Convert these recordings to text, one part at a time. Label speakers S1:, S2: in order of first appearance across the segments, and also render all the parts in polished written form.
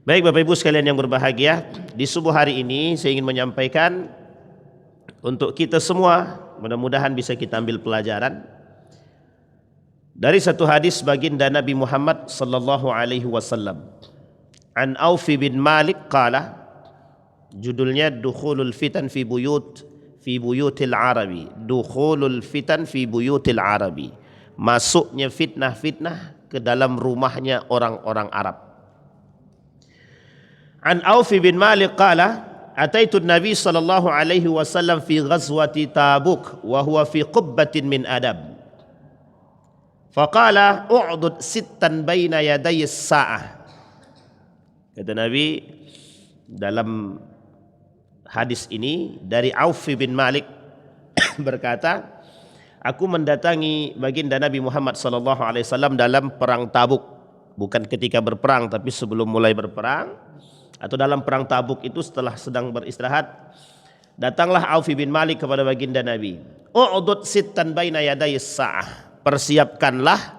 S1: Baik Bapak Ibu sekalian yang berbahagia, di subuh hari ini saya ingin menyampaikan untuk kita semua, mudah-mudahan bisa kita ambil pelajaran dari satu hadis baginda Nabi Muhammad sallallahu alaihi wasallam. An Auf bin Malik qala, judulnya Dukhulul Fitan fi buyutil Arabi. Dukhulul Fitan fi buyutil Arabi. Masuknya fitnah-fitnah ke dalam rumahnya orang-orang Arab. An Auf bin Malik qala, ataitu Nabi sallallahu alaihi wasallam fi ghazwati Tabuk wa huwa fi qubbatin min adab. Faqala u'dud sittan baina yaday as-sa'ah. Kata Nabi dalam hadis ini dari Auf bin Malik berkata, aku mendatangi baginda Nabi Muhammad sallallahu alaihi wasallam dalam perang Tabuk, bukan ketika berperang tapi sebelum mulai berperang, atau dalam perang Tabuk itu setelah sedang beristirahat. Datanglah Auf bin Malik kepada baginda Nabi. U'dud sittan baina yaday as-sa'ah. Persiapkanlah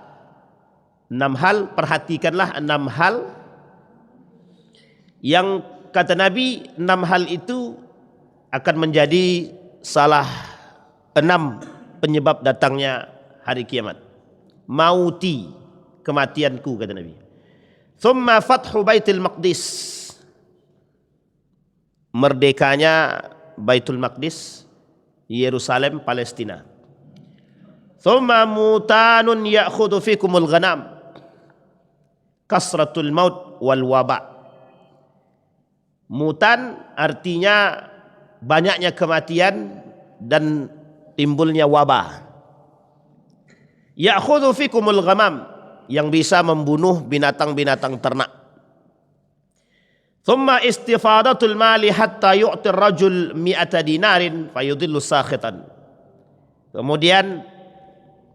S1: 6 hal, perhatikanlah 6 hal yang kata Nabi 6 hal itu akan menjadi salah 6 penyebab datangnya hari kiamat. Mauti, kematianku, kata Nabi. Thumma fathu Baitul Maqdis, merdekanya Baitul Maqdis, Yerusalem, Palestina. Thumma mutanun ya'khudhu fikumul ghanam, kasratul maut wal waba. Mutan artinya banyaknya kematian dan timbulnya wabah. Ya'khudhu fikumul ghamam, yang bisa membunuh binatang-binatang ternak. Thumma istifadatul mali hatta yu'tir rajul mi'ata dinarin fayudillu sakhitan. Kemudian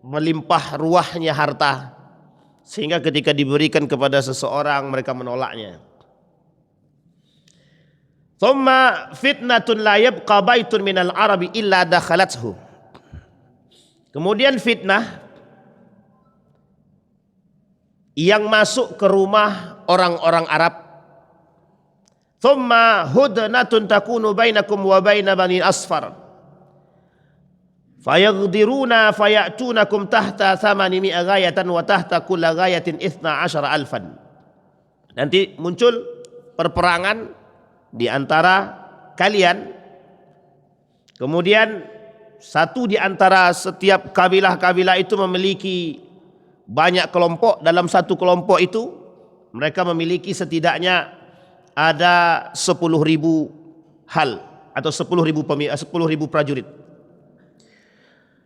S1: melimpah ruahnya harta sehingga ketika diberikan kepada seseorang mereka menolaknya. Thumma fitnatun la yabqa baitun minal arabi illa dakhalathu. Kemudian fitnah yang masuk ke rumah orang-orang Arab. Thumma hudnatun takunu bainakum wa baina bani asfar fayaghdiruna fayatunakum tahta 800 ghayatan wa tahta kulli ghayatin 12,000. Nanti muncul perperangan di antara kalian. Kemudian satu di antara setiap kabilah-kabilah itu memiliki banyak kelompok. Dalam satu kelompok itu mereka memiliki setidaknya ada 10.000 hal atau 10.000 prajurit.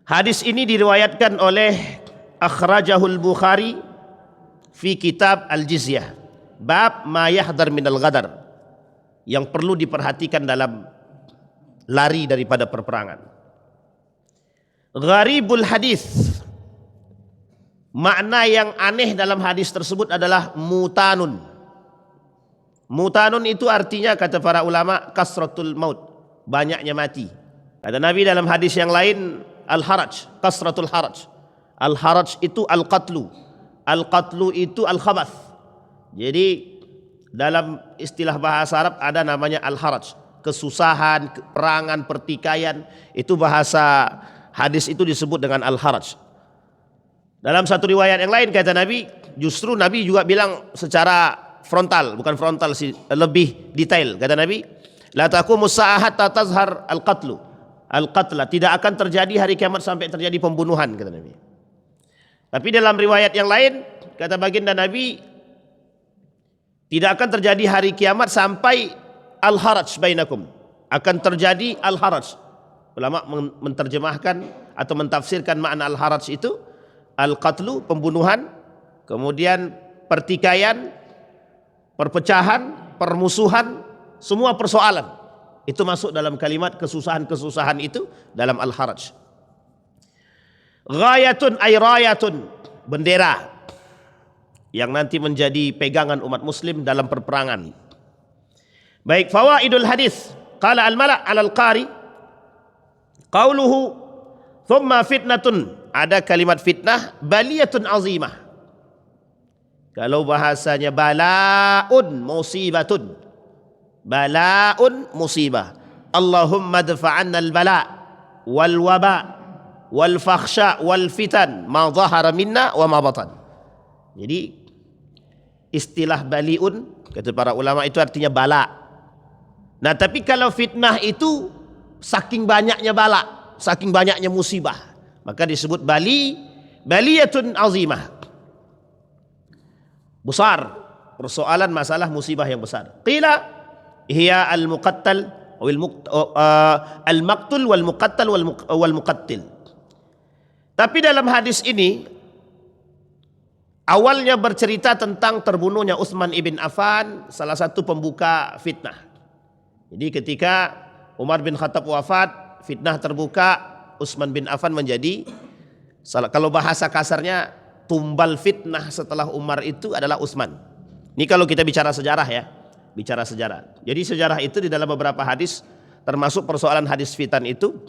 S1: Hadis ini diriwayatkan oleh akhrajahul Bukhari fi kitab al-jizyah, bab ma yahdar minal ghadar, yang perlu diperhatikan dalam lari daripada perperangan. Gharibul hadis, makna yang aneh dalam hadis tersebut adalah mutanun. Mutanun itu artinya kata para ulama kasratul maut, banyaknya mati. Kata Nabi dalam hadis yang lain, al-haraj, kasratul haraj. Al-haraj itu al-qatlu. Al-qatlu itu al-khabath. Jadi dalam istilah bahasa Arab ada namanya al-haraj, kesusahan, perangan, pertikaian. Itu bahasa hadis itu disebut dengan al-haraj. Dalam satu riwayat yang lain kata Nabi, justru Nabi juga bilang secara frontal, bukan frontal sih, lebih detail. Kata Nabi, la taqumus saa'ah hatta tazhar al-qatlu. Al-qatla, tidak akan terjadi hari kiamat sampai terjadi pembunuhan, kata Nabi. Tapi dalam riwayat yang lain kata baginda Nabi, tidak akan terjadi hari kiamat sampai al-haraj bainakum, akan terjadi al-haraj. Ulama menterjemahkan atau mentafsirkan makna al-haraj itu al-qatlu, pembunuhan, kemudian pertikaian, perpecahan, permusuhan, semua persoalan itu masuk dalam kalimat kesusahan-kesusahan itu dalam al-haraj. Ghayatun ay rayatun, bendera yang nanti menjadi pegangan umat muslim dalam perperangan. Baik, fawaidul hadis. Qala al-mala' 'ala al-qari qauluhu thumma fitnatun, ada kalimat fitnah baliyatun azimah. Kalau bahasanya balaun musibatun. Balaun musibah. Allahumma dfa'anna al-bala wal waba wal fakhsha wal fitan ma dhahara minna wa ma batan. Jadi istilah baliun kata para ulama itu artinya bala. Nah, tapi kalau fitnah itu saking banyaknya bala, saking banyaknya musibah, maka disebut baliyatun azimah. Besar, persoalan masalah musibah yang besar. Qila hiya al-muqattal al-maqtul wal muqattal wal muqattil. Tapi dalam hadis ini awalnya bercerita tentang terbunuhnya Utsman ibn Affan, salah satu pembuka fitnah. Jadi ketika Umar bin Khattab wafat, fitnah terbuka, Utsman bin Affan menjadi, kalau bahasa kasarnya, tumbal fitnah setelah Umar itu adalah Utsman. Ini kalau kita bicara sejarah ya, bicara sejarah. Jadi sejarah itu di dalam beberapa hadis, termasuk persoalan hadis fitan itu,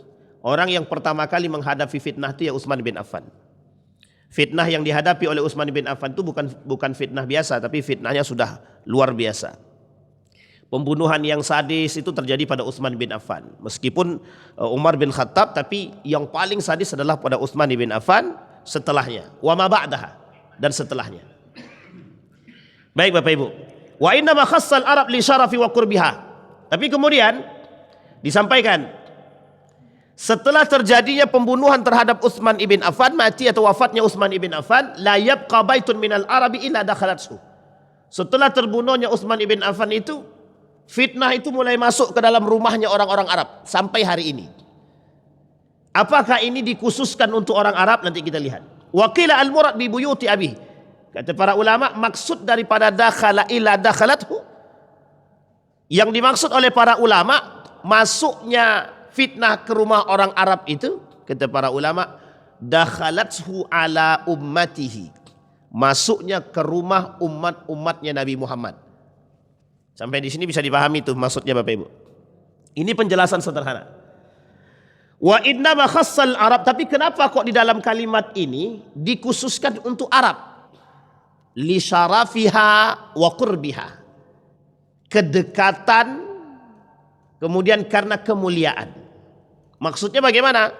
S1: orang yang pertama kali menghadapi fitnah itu ya Utsman bin Affan. Fitnah yang dihadapi oleh Utsman bin Affan itu bukan fitnah biasa, tapi fitnahnya sudah luar biasa. Pembunuhan yang sadis itu terjadi pada Utsman bin Affan. Meskipun Umar bin Khattab, tapi yang paling sadis adalah pada Utsman bin Affan, setelahnya, wa ma ba'daha, dan setelahnya. Baik Bapak Ibu, wa inna ma khassal Arab li syarafi wa qurbiha. Tapi kemudian disampaikan setelah terjadinya pembunuhan terhadap Utsman ibn Affan, mati atau wafatnya Utsman ibn Affan, la yabqa baitun minal arabi illa dakhalathu. Setelah terbunuhnya Utsman ibn Affan itu, fitnah itu mulai masuk ke dalam rumahnya orang-orang Arab sampai hari ini. Apakah ini dikhususkan untuk orang Arab? Nanti kita lihat. Wa qila al-murad bi buyuti abi. Kata para ulama, maksud daripada dakhala ila dakhalathu, yang dimaksud oleh para ulama masuknya fitnah ke rumah orang Arab itu, kata para ulama, dakhalathu ala ummatihi, masuknya ke rumah umatnya Nabi Muhammad. Sampai di sini bisa dipahami tuh maksudnya Bapak Ibu. Ini penjelasan sederhana. Wa inna ma khassal Arab, tapi kenapa kok di dalam kalimat ini dikhususkan untuk Arab? Li syarafiha wa qurbiha. Kedekatan, kemudian karena kemuliaan. Maksudnya bagaimana?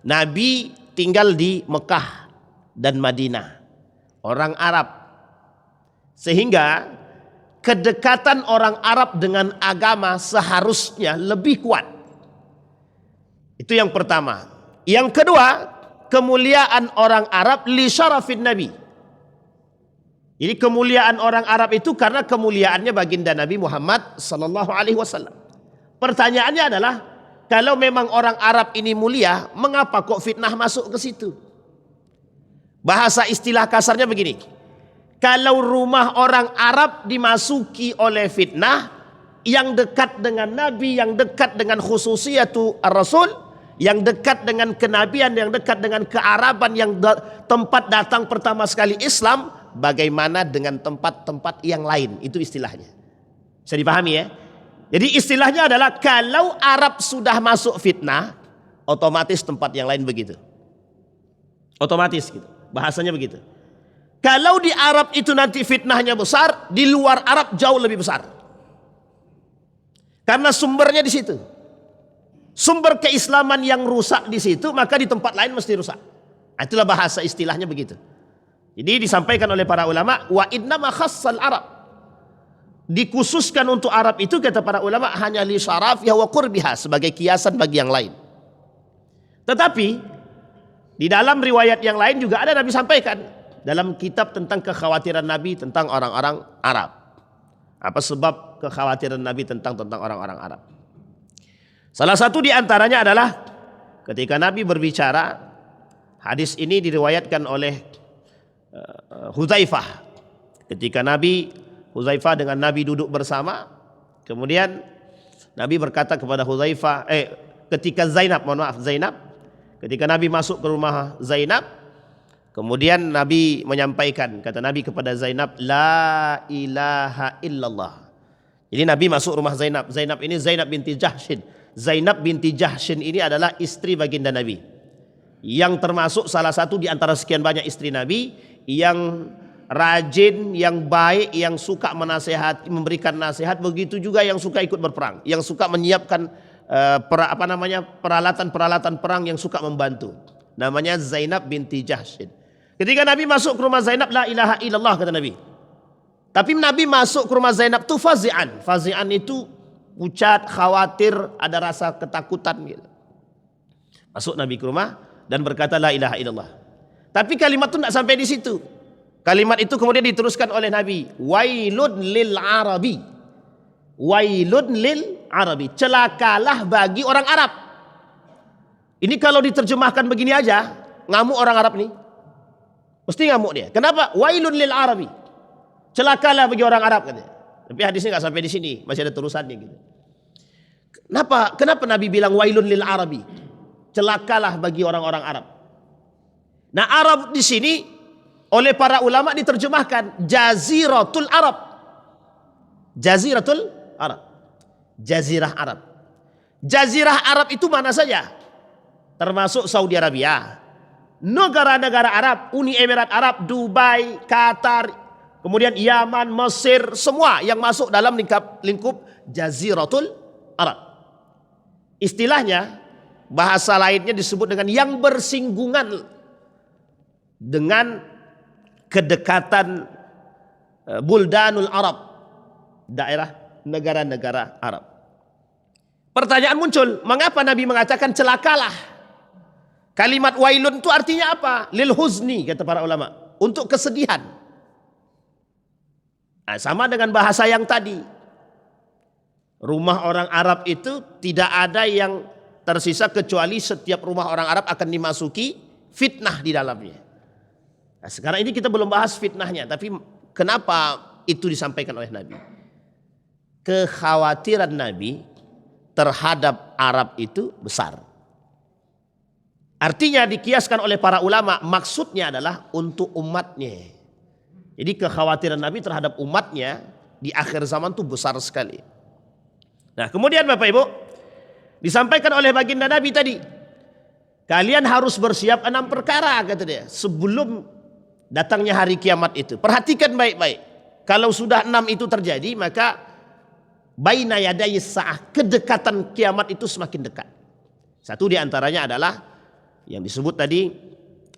S1: Nabi tinggal di Mekah dan Madinah, orang Arab. Sehingga kedekatan orang Arab dengan agama seharusnya lebih kuat. Itu yang pertama. Yang kedua, kemuliaan orang Arab li syarafin Nabi. Jadi kemuliaan orang Arab itu karena kemuliaannya baginda Nabi Muhammad sallallahu alaihi wasallam. Pertanyaannya adalah, kalau memang orang Arab ini mulia, mengapa kok fitnah masuk ke situ? Bahasa istilah kasarnya begini. Kalau rumah orang Arab dimasuki oleh fitnah, yang dekat dengan Nabi, yang dekat dengan khususiyatu ar-Rasul, yang dekat dengan kenabian, yang dekat dengan kearaban, yang tempat datang pertama sekali Islam, bagaimana dengan tempat-tempat yang lain? Itu istilahnya. Bisa dipahami ya? Jadi istilahnya adalah kalau Arab sudah masuk fitnah, otomatis tempat yang lain begitu. Otomatis gitu. Bahasanya begitu. Kalau di Arab itu nanti fitnahnya besar, di luar Arab jauh lebih besar. Karena sumbernya di situ. Sumber keislaman yang rusak di situ, maka di tempat lain mesti rusak. Itulah bahasa istilahnya begitu. Jadi disampaikan oleh para ulama, wa innama khassal Arab. Dikhususkan untuk Arab itu, kata para ulama, hanya li syarafiha wa qurbiha, sebagai kiasan bagi yang lain. Tetapi di dalam riwayat yang lain juga ada Nabi sampaikan dalam kitab tentang kekhawatiran Nabi tentang orang-orang Arab. Apa sebab kekhawatiran Nabi tentang orang-orang Arab? Salah satu di antaranya adalah ketika Nabi berbicara, hadis ini diriwayatkan oleh Hudzaifah. Ketika Hudzaifah dengan Nabi duduk bersama, kemudian Nabi berkata kepada Hudzaifah, ketika Zainab, ketika Nabi masuk ke rumah Zainab, kemudian Nabi menyampaikan, kata Nabi kepada Zainab, la ilaha illallah. Jadi Nabi masuk rumah Zainab. Zainab ini Zainab binti Jahshin. Zainab binti Jahshin ini adalah istri baginda Nabi, yang termasuk salah satu di antara sekian banyak istri Nabi yang
S2: rajin, yang baik, yang suka menasehati, memberikan nasihat, begitu juga yang suka ikut berperang, yang suka menyiapkan peralatan-peralatan perang, yang suka membantu. Namanya Zainab binti Jahsy. Ketika Nabi masuk ke rumah Zainab, la ilaha illallah kata Nabi. Tapi Nabi masuk ke rumah Zainab itu fazi'an. Fazi'an itu pucat, khawatir, ada rasa ketakutan gitu. Masuk Nabi ke rumah dan berkata la ilaha illallah. Tapi kalimat itu tidak sampai di situ. Kalimat itu kemudian diteruskan oleh Nabi, wailun lil arabi. Wailun lil arabi. Celakalah bagi orang Arab. Ini kalau diterjemahkan begini aja, ngamuk orang Arab nih. Mesti ngamuk dia. Kenapa? Wailun lil arabi. Celakalah bagi orang Arab katanya. Tapi hadisnya nggak sampai di sini, masih ada terusannya gitu. Kenapa Nabi bilang wailun lil arabi? Celakalah bagi orang-orang Arab. Nah, Arab di sini oleh para ulama diterjemahkan Jaziratul Arab. Jaziratul Arab. Jazirah Arab. Jazirah Arab itu mana saja? Termasuk Saudi Arabia, negara-negara Arab, Uni Emirat Arab, Dubai, Qatar, kemudian Yaman, Mesir, semua yang masuk dalam lingkup Jaziratul Arab. Istilahnya, bahasa lainnya disebut dengan yang bersinggungan dengan kedekatan Buldanul Arab, daerah negara-negara Arab. Pertanyaan muncul, mengapa Nabi mengatakan celakalah? Kalimat wailun itu artinya apa? Lil huzni, kata para ulama, untuk kesedihan. Nah, sama dengan bahasa yang tadi. Rumah orang Arab itu tidak ada yang tersisa kecuali setiap rumah orang Arab akan dimasuki fitnah di dalamnya. Nah, sekarang ini kita belum bahas fitnahnya, tapi kenapa itu disampaikan oleh Nabi? Kekhawatiran Nabi terhadap Arab itu besar. Artinya dikiaskan oleh para ulama, maksudnya adalah untuk umatnya. Jadi kekhawatiran Nabi terhadap umatnya di akhir zaman itu besar sekali. Nah, kemudian Bapak Ibu, disampaikan oleh baginda Nabi tadi, kalian harus bersiap 6 perkara kata dia sebelum datangnya hari kiamat itu. Perhatikan baik-baik. Kalau sudah 6 itu terjadi, maka baina yadayis sa'ah, kedekatan kiamat itu semakin dekat. Satu di antaranya adalah yang disebut tadi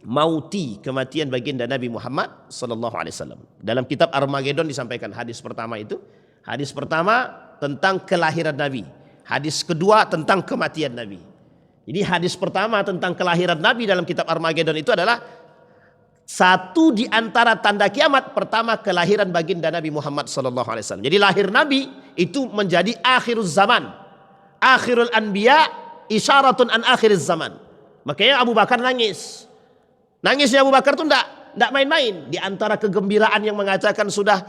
S2: mauti, kematian baginda Nabi Muhammad sallallahu alaihi wasallam. Dalam kitab Armageddon disampaikan hadis pertama itu. Hadis pertama tentang kelahiran Nabi. Hadis kedua tentang kematian Nabi. Jadi hadis pertama tentang kelahiran Nabi dalam kitab Armageddon itu adalah satu di antara tanda kiamat. Pertama, kelahiran baginda Nabi Muhammad sallallahu alaihi wasallam. Jadi lahir Nabi itu menjadi akhiruz zaman. Akhirul anbiya isyaratun an akhiriz zaman. Makanya Abu Bakar nangis. Nangisnya Abu Bakar itu enggak main-main. Di antara kegembiraan yang mengatakan sudah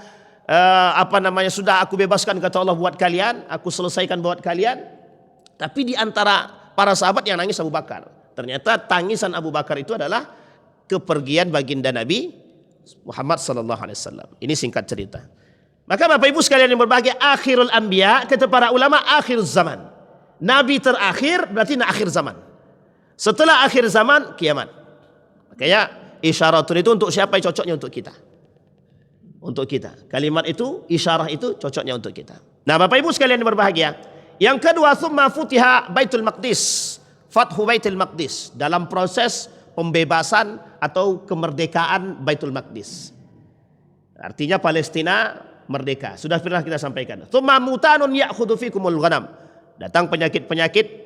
S2: sudah aku bebaskan kata Allah buat kalian, aku selesaikan buat kalian. Tapi di antara para sahabat yang nangis Abu Bakar. Ternyata tangisan Abu Bakar itu adalah kepergian baginda Nabi Muhammad sallallahu alaihi wasallam. Ini singkat cerita. Maka Bapak Ibu sekalian yang berbahagia, akhirul anbiya kata para ulama akhir zaman. Nabi terakhir berarti akhir zaman. Setelah akhir zaman kiamat. Makanya isyaratun itu untuk siapa yang cocoknya untuk kita. Untuk kita. Kalimat itu, isyarah itu cocoknya untuk kita. Nah, Bapak Ibu sekalian yang berbahagia, yang kedua, summa futiha Baitul Maqdis. Fathu Baitul Maqdis. Dalam proses pembebasan atau kemerdekaan Baitul Maqdis. Artinya Palestina merdeka. Sudah pernah kita sampaikan. Tsumma mutanun ya'khudhu fikumul ghanam. Datang penyakit-penyakit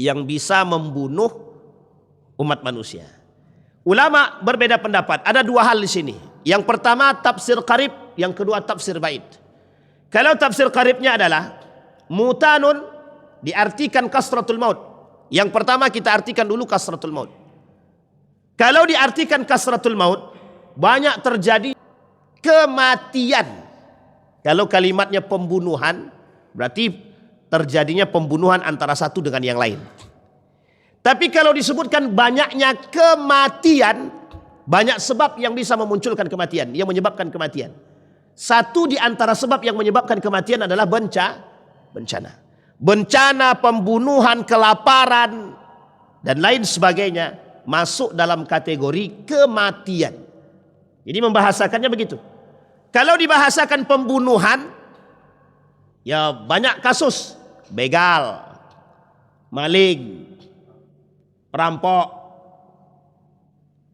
S2: yang bisa membunuh umat manusia. Ulama berbeda pendapat. Ada 2 hal di sini. Yang pertama tafsir qarib, yang kedua tafsir ba'id. Kalau tafsir qaribnya adalah mutanun diartikan kasratul maut. Yang pertama kita artikan dulu kasratul maut. Kalau diartikan kasratul maut, banyak terjadi kematian. Kalau kalimatnya pembunuhan, berarti terjadinya pembunuhan antara satu dengan yang lain. Tapi kalau disebutkan banyaknya kematian, banyak sebab yang bisa memunculkan kematian, yang menyebabkan kematian. Satu di antara sebab yang menyebabkan kematian adalah bencana. Bencana, pembunuhan, kelaparan, dan lain sebagainya masuk dalam kategori kematian. Jadi membahasakannya begitu. Kalau dibahasakan pembunuhan, ya banyak kasus. Begal, maling, perampok,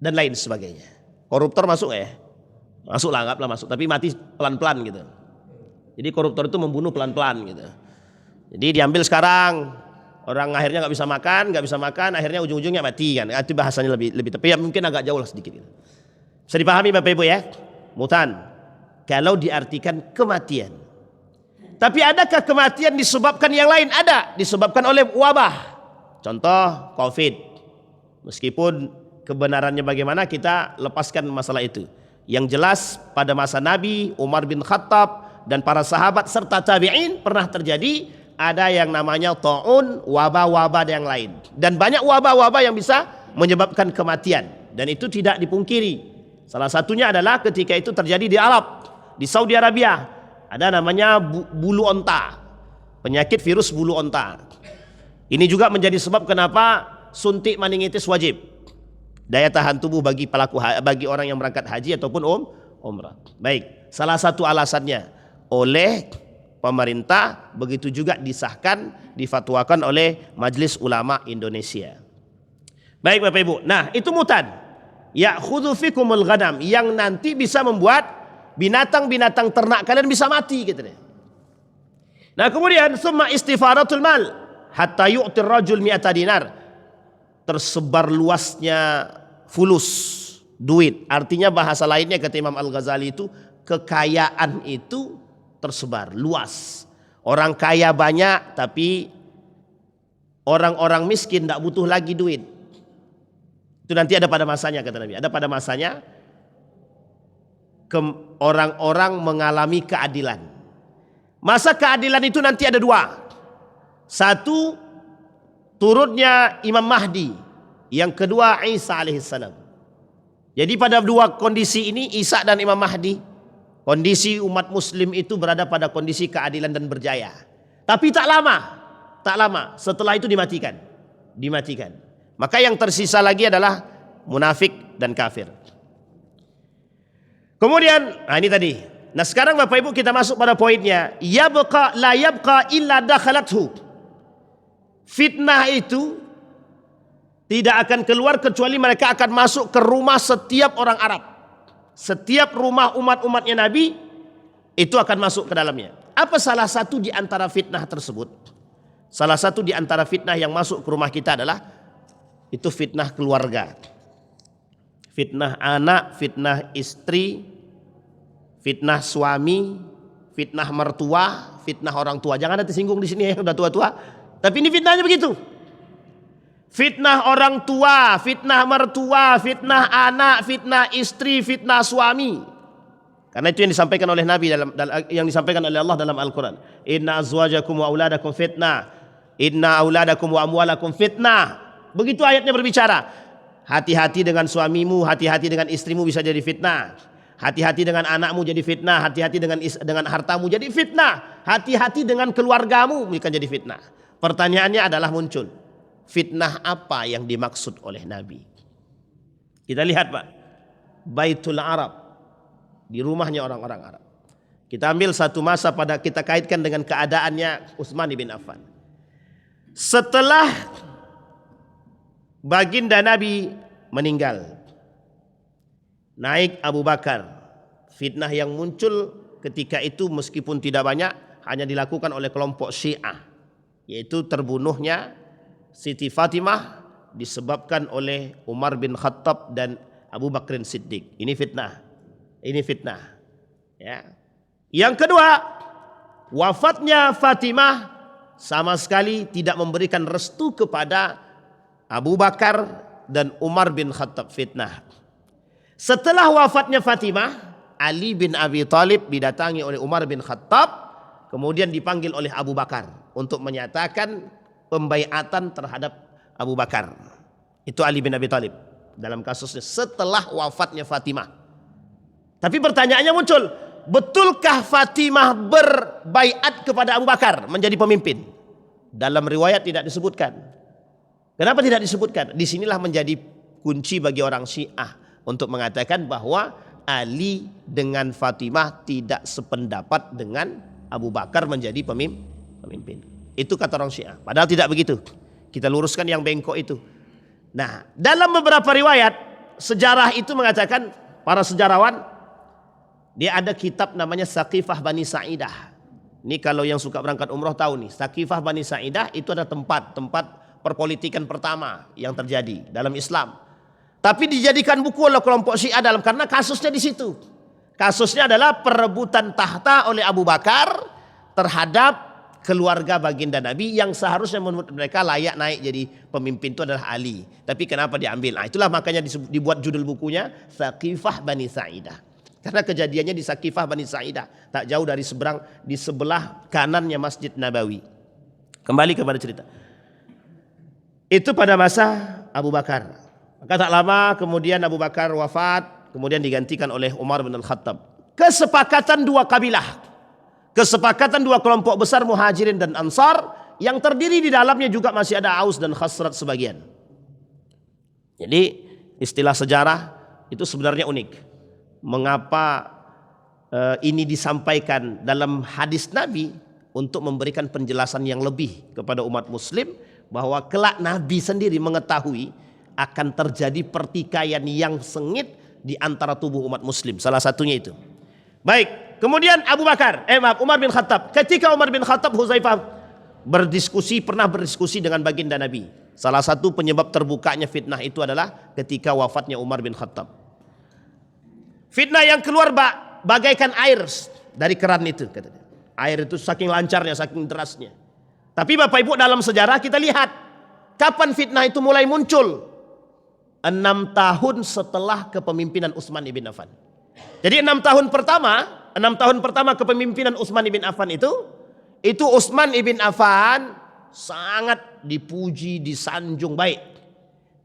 S2: dan lain sebagainya. Koruptor masuk ya? Masuk lah, anggaplah masuk. Tapi mati pelan-pelan gitu. Jadi koruptor itu membunuh pelan-pelan gitu. Jadi diambil sekarang, orang akhirnya nggak bisa makan, akhirnya ujung-ujungnya mati kan. Itu bahasanya lebih tepat. Ya mungkin agak jauh lah sedikit. Gitu. Bisa dipahami Bapak Ibu ya? Mutan. Kalau diartikan kematian. Tapi adakah kematian disebabkan yang lain? Ada, disebabkan oleh wabah. Contoh COVID. Meskipun kebenarannya bagaimana kita lepaskan masalah itu. Yang jelas pada masa Nabi, Umar bin Khattab dan para sahabat serta tabi'in pernah terjadi ada yang namanya ta'un, wabah-wabah yang lain. Dan banyak wabah-wabah yang bisa menyebabkan kematian. Dan itu tidak dipungkiri. Salah satunya adalah ketika itu terjadi di Arab, di Saudi Arabia. Ada namanya bulu onta, penyakit virus bulu onta. Ini juga menjadi sebab kenapa suntik meningitis wajib. Daya tahan tubuh bagi orang yang berangkat haji ataupun umrah. Baik, salah satu alasannya oleh pemerintah, begitu juga disahkan, difatwakan oleh Majelis Ulama Indonesia. Baik Bapak Ibu. Nah, itu mutan. Ya'khudhu fikumul ghanam, yang nanti bisa membuat binatang-binatang ternak kalian bisa mati gitu deh. Nah, kemudian summa istifaratul mal hatta yu'tir rajul mi'ata dinar. Tersebar luasnya fulus, duit. Artinya bahasa lainnya kata Imam Al-Ghazali itu kekayaan itu tersebar luas. Orang kaya banyak tapi orang-orang miskin tidak butuh lagi duit. Itu nanti ada pada masanya kata Nabi. Ada pada masanya orang-orang mengalami keadilan. Masa keadilan itu nanti ada dua. Satu, turunnya Imam Mahdi. Yang kedua, Isa alaihissalam. Jadi pada dua kondisi ini, Isa dan Imam Mahdi, kondisi umat muslim itu berada pada kondisi keadilan dan berjaya. Tapi tak lama setelah itu dimatikan. Maka yang tersisa lagi adalah munafik dan kafir. Kemudian, ini tadi. Nah sekarang Bapak Ibu kita masuk pada poinnya. Yabqa la yabqa illa dakhalathu. Fitnah itu tidak akan keluar kecuali mereka akan masuk ke rumah setiap orang Arab. Setiap rumah umat-umatnya Nabi itu akan masuk ke dalamnya. Apa salah satu di antara fitnah tersebut? Salah satu di antara fitnah yang masuk ke rumah kita adalah itu fitnah keluarga. Fitnah anak, fitnah istri, fitnah suami, fitnah mertua, fitnah orang tua. Jangan ada tersinggung di sini ya, udah tua-tua. Tapi ini fitnahnya begitu. Fitnah orang tua, fitnah mertua, fitnah anak, fitnah istri, fitnah suami. Karena itu yang disampaikan oleh Nabi yang disampaikan oleh Allah dalam Al-Qur'an. Inna azwajakum wa auladakum fitnah. Inna auladakum wa amwalakum fitnah. Begitu ayatnya berbicara. Hati-hati dengan suamimu, hati-hati dengan istrimu bisa jadi fitnah. Hati-hati dengan anakmu jadi fitnah. Hati-hati dengan hartamu jadi fitnah. Hati-hati dengan keluargamu bisa jadi fitnah. Pertanyaannya adalah muncul. Fitnah apa yang dimaksud oleh Nabi? Kita lihat Pak. Baitul Arab. Di rumahnya orang-orang Arab. Kita ambil satu masa kita kaitkan dengan keadaannya Utsman bin Affan. Setelah baginda Nabi meninggal, naik Abu Bakar. Fitnah yang muncul ketika itu meskipun tidak banyak, hanya dilakukan oleh kelompok Syiah, yaitu terbunuhnya Siti Fatimah disebabkan oleh Umar bin Khattab dan Abu Bakrin Siddiq. Ini fitnah. Ya. Yang kedua, wafatnya Fatimah sama sekali tidak memberikan restu kepada Abu Bakar dan Umar bin Khattab, fitnah. Setelah wafatnya Fatimah, Ali bin Abi Thalib didatangi oleh Umar bin Khattab, kemudian dipanggil oleh Abu Bakar untuk menyatakan pembaiatan terhadap Abu Bakar. Itu Ali bin Abi Thalib dalam kasusnya setelah wafatnya Fatimah. Tapi pertanyaannya muncul, betulkah Fatimah berbaiat kepada Abu Bakar menjadi pemimpin? Dalam riwayat tidak disebutkan. Kenapa tidak disebutkan? Disinilah menjadi kunci bagi orang Syiah untuk mengatakan bahwa
S1: Ali dengan Fatimah tidak sependapat dengan Abu Bakar menjadi pemimpin. Itu kata orang Syiah. Padahal tidak begitu. Kita luruskan yang bengkok itu. Nah, dalam beberapa riwayat sejarah itu mengatakan, para sejarawan, dia ada kitab namanya Saqifah Bani Sa'idah. Ini kalau yang suka berangkat umroh tahu nih, Saqifah Bani Sa'idah itu ada tempat perpolitikan pertama yang terjadi dalam Islam. Tapi dijadikan buku oleh kelompok Syiah karena kasusnya di situ. Kasusnya adalah perebutan tahta oleh Abu Bakar terhadap keluarga baginda Nabi yang seharusnya menurut mereka layak naik jadi pemimpin itu adalah Ali. Tapi kenapa diambil? Nah, itulah makanya dibuat judul bukunya Saqifah Bani Sa'idah. Karena kejadiannya di Saqifah Bani Sa'idah, tak jauh dari di sebelah kanannya Masjid Nabawi. Kembali kepada cerita. Itu pada masa Abu Bakar. Maka tak lama kemudian Abu Bakar wafat, kemudian digantikan oleh Umar bin Al-Khattab. Kesepakatan dua kabilah. Kesepakatan dua kelompok besar Muhajirin dan Ansar yang terdiri di dalamnya juga masih ada Aus dan Khazraj sebagian. Jadi istilah sejarah itu sebenarnya unik. Mengapa ini disampaikan dalam hadis Nabi untuk memberikan penjelasan yang lebih kepada umat muslim bahwa kelak Nabi sendiri mengetahui akan terjadi pertikaian yang sengit di antara tubuh umat muslim. Salah satunya itu. Baik. Kemudian Umar bin Khattab. Ketika Umar bin Khattab, Huzaifah pernah berdiskusi dengan baginda Nabi. Salah satu penyebab terbukanya fitnah itu adalah ketika wafatnya Umar bin Khattab. Fitnah yang keluar bagaikan air dari keran itu. Air itu saking lancarnya, saking derasnya. Tapi Bapak Ibu dalam sejarah kita lihat kapan fitnah itu mulai muncul. 6 tahun setelah kepemimpinan Utsman ibn Affan. Jadi 6 tahun pertama kepemimpinan Utsman ibn Affan itu Utsman ibn Affan sangat dipuji, disanjung baik.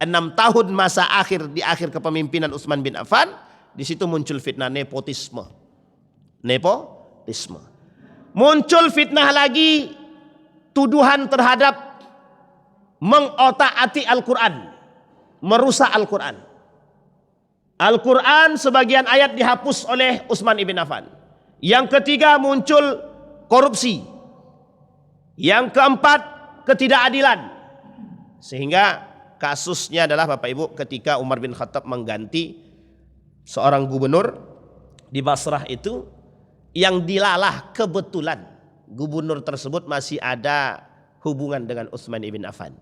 S1: 6 tahun masa akhir di akhir kepemimpinan Utsman bin Affan, di situ muncul fitnah nepotisme. Muncul fitnah lagi tuduhan terhadap mengotak-atik Al-Quran, merusak Al-Quran. Al-Quran sebagian ayat dihapus oleh Utsman ibn Affan. Yang ketiga muncul korupsi. Yang keempat ketidakadilan. Sehingga kasusnya adalah Bapak Ibu ketika Umar bin Khattab mengganti seorang gubernur di Basrah itu yang dilalah kebetulan gubernur tersebut masih ada hubungan dengan Utsman ibn Affan.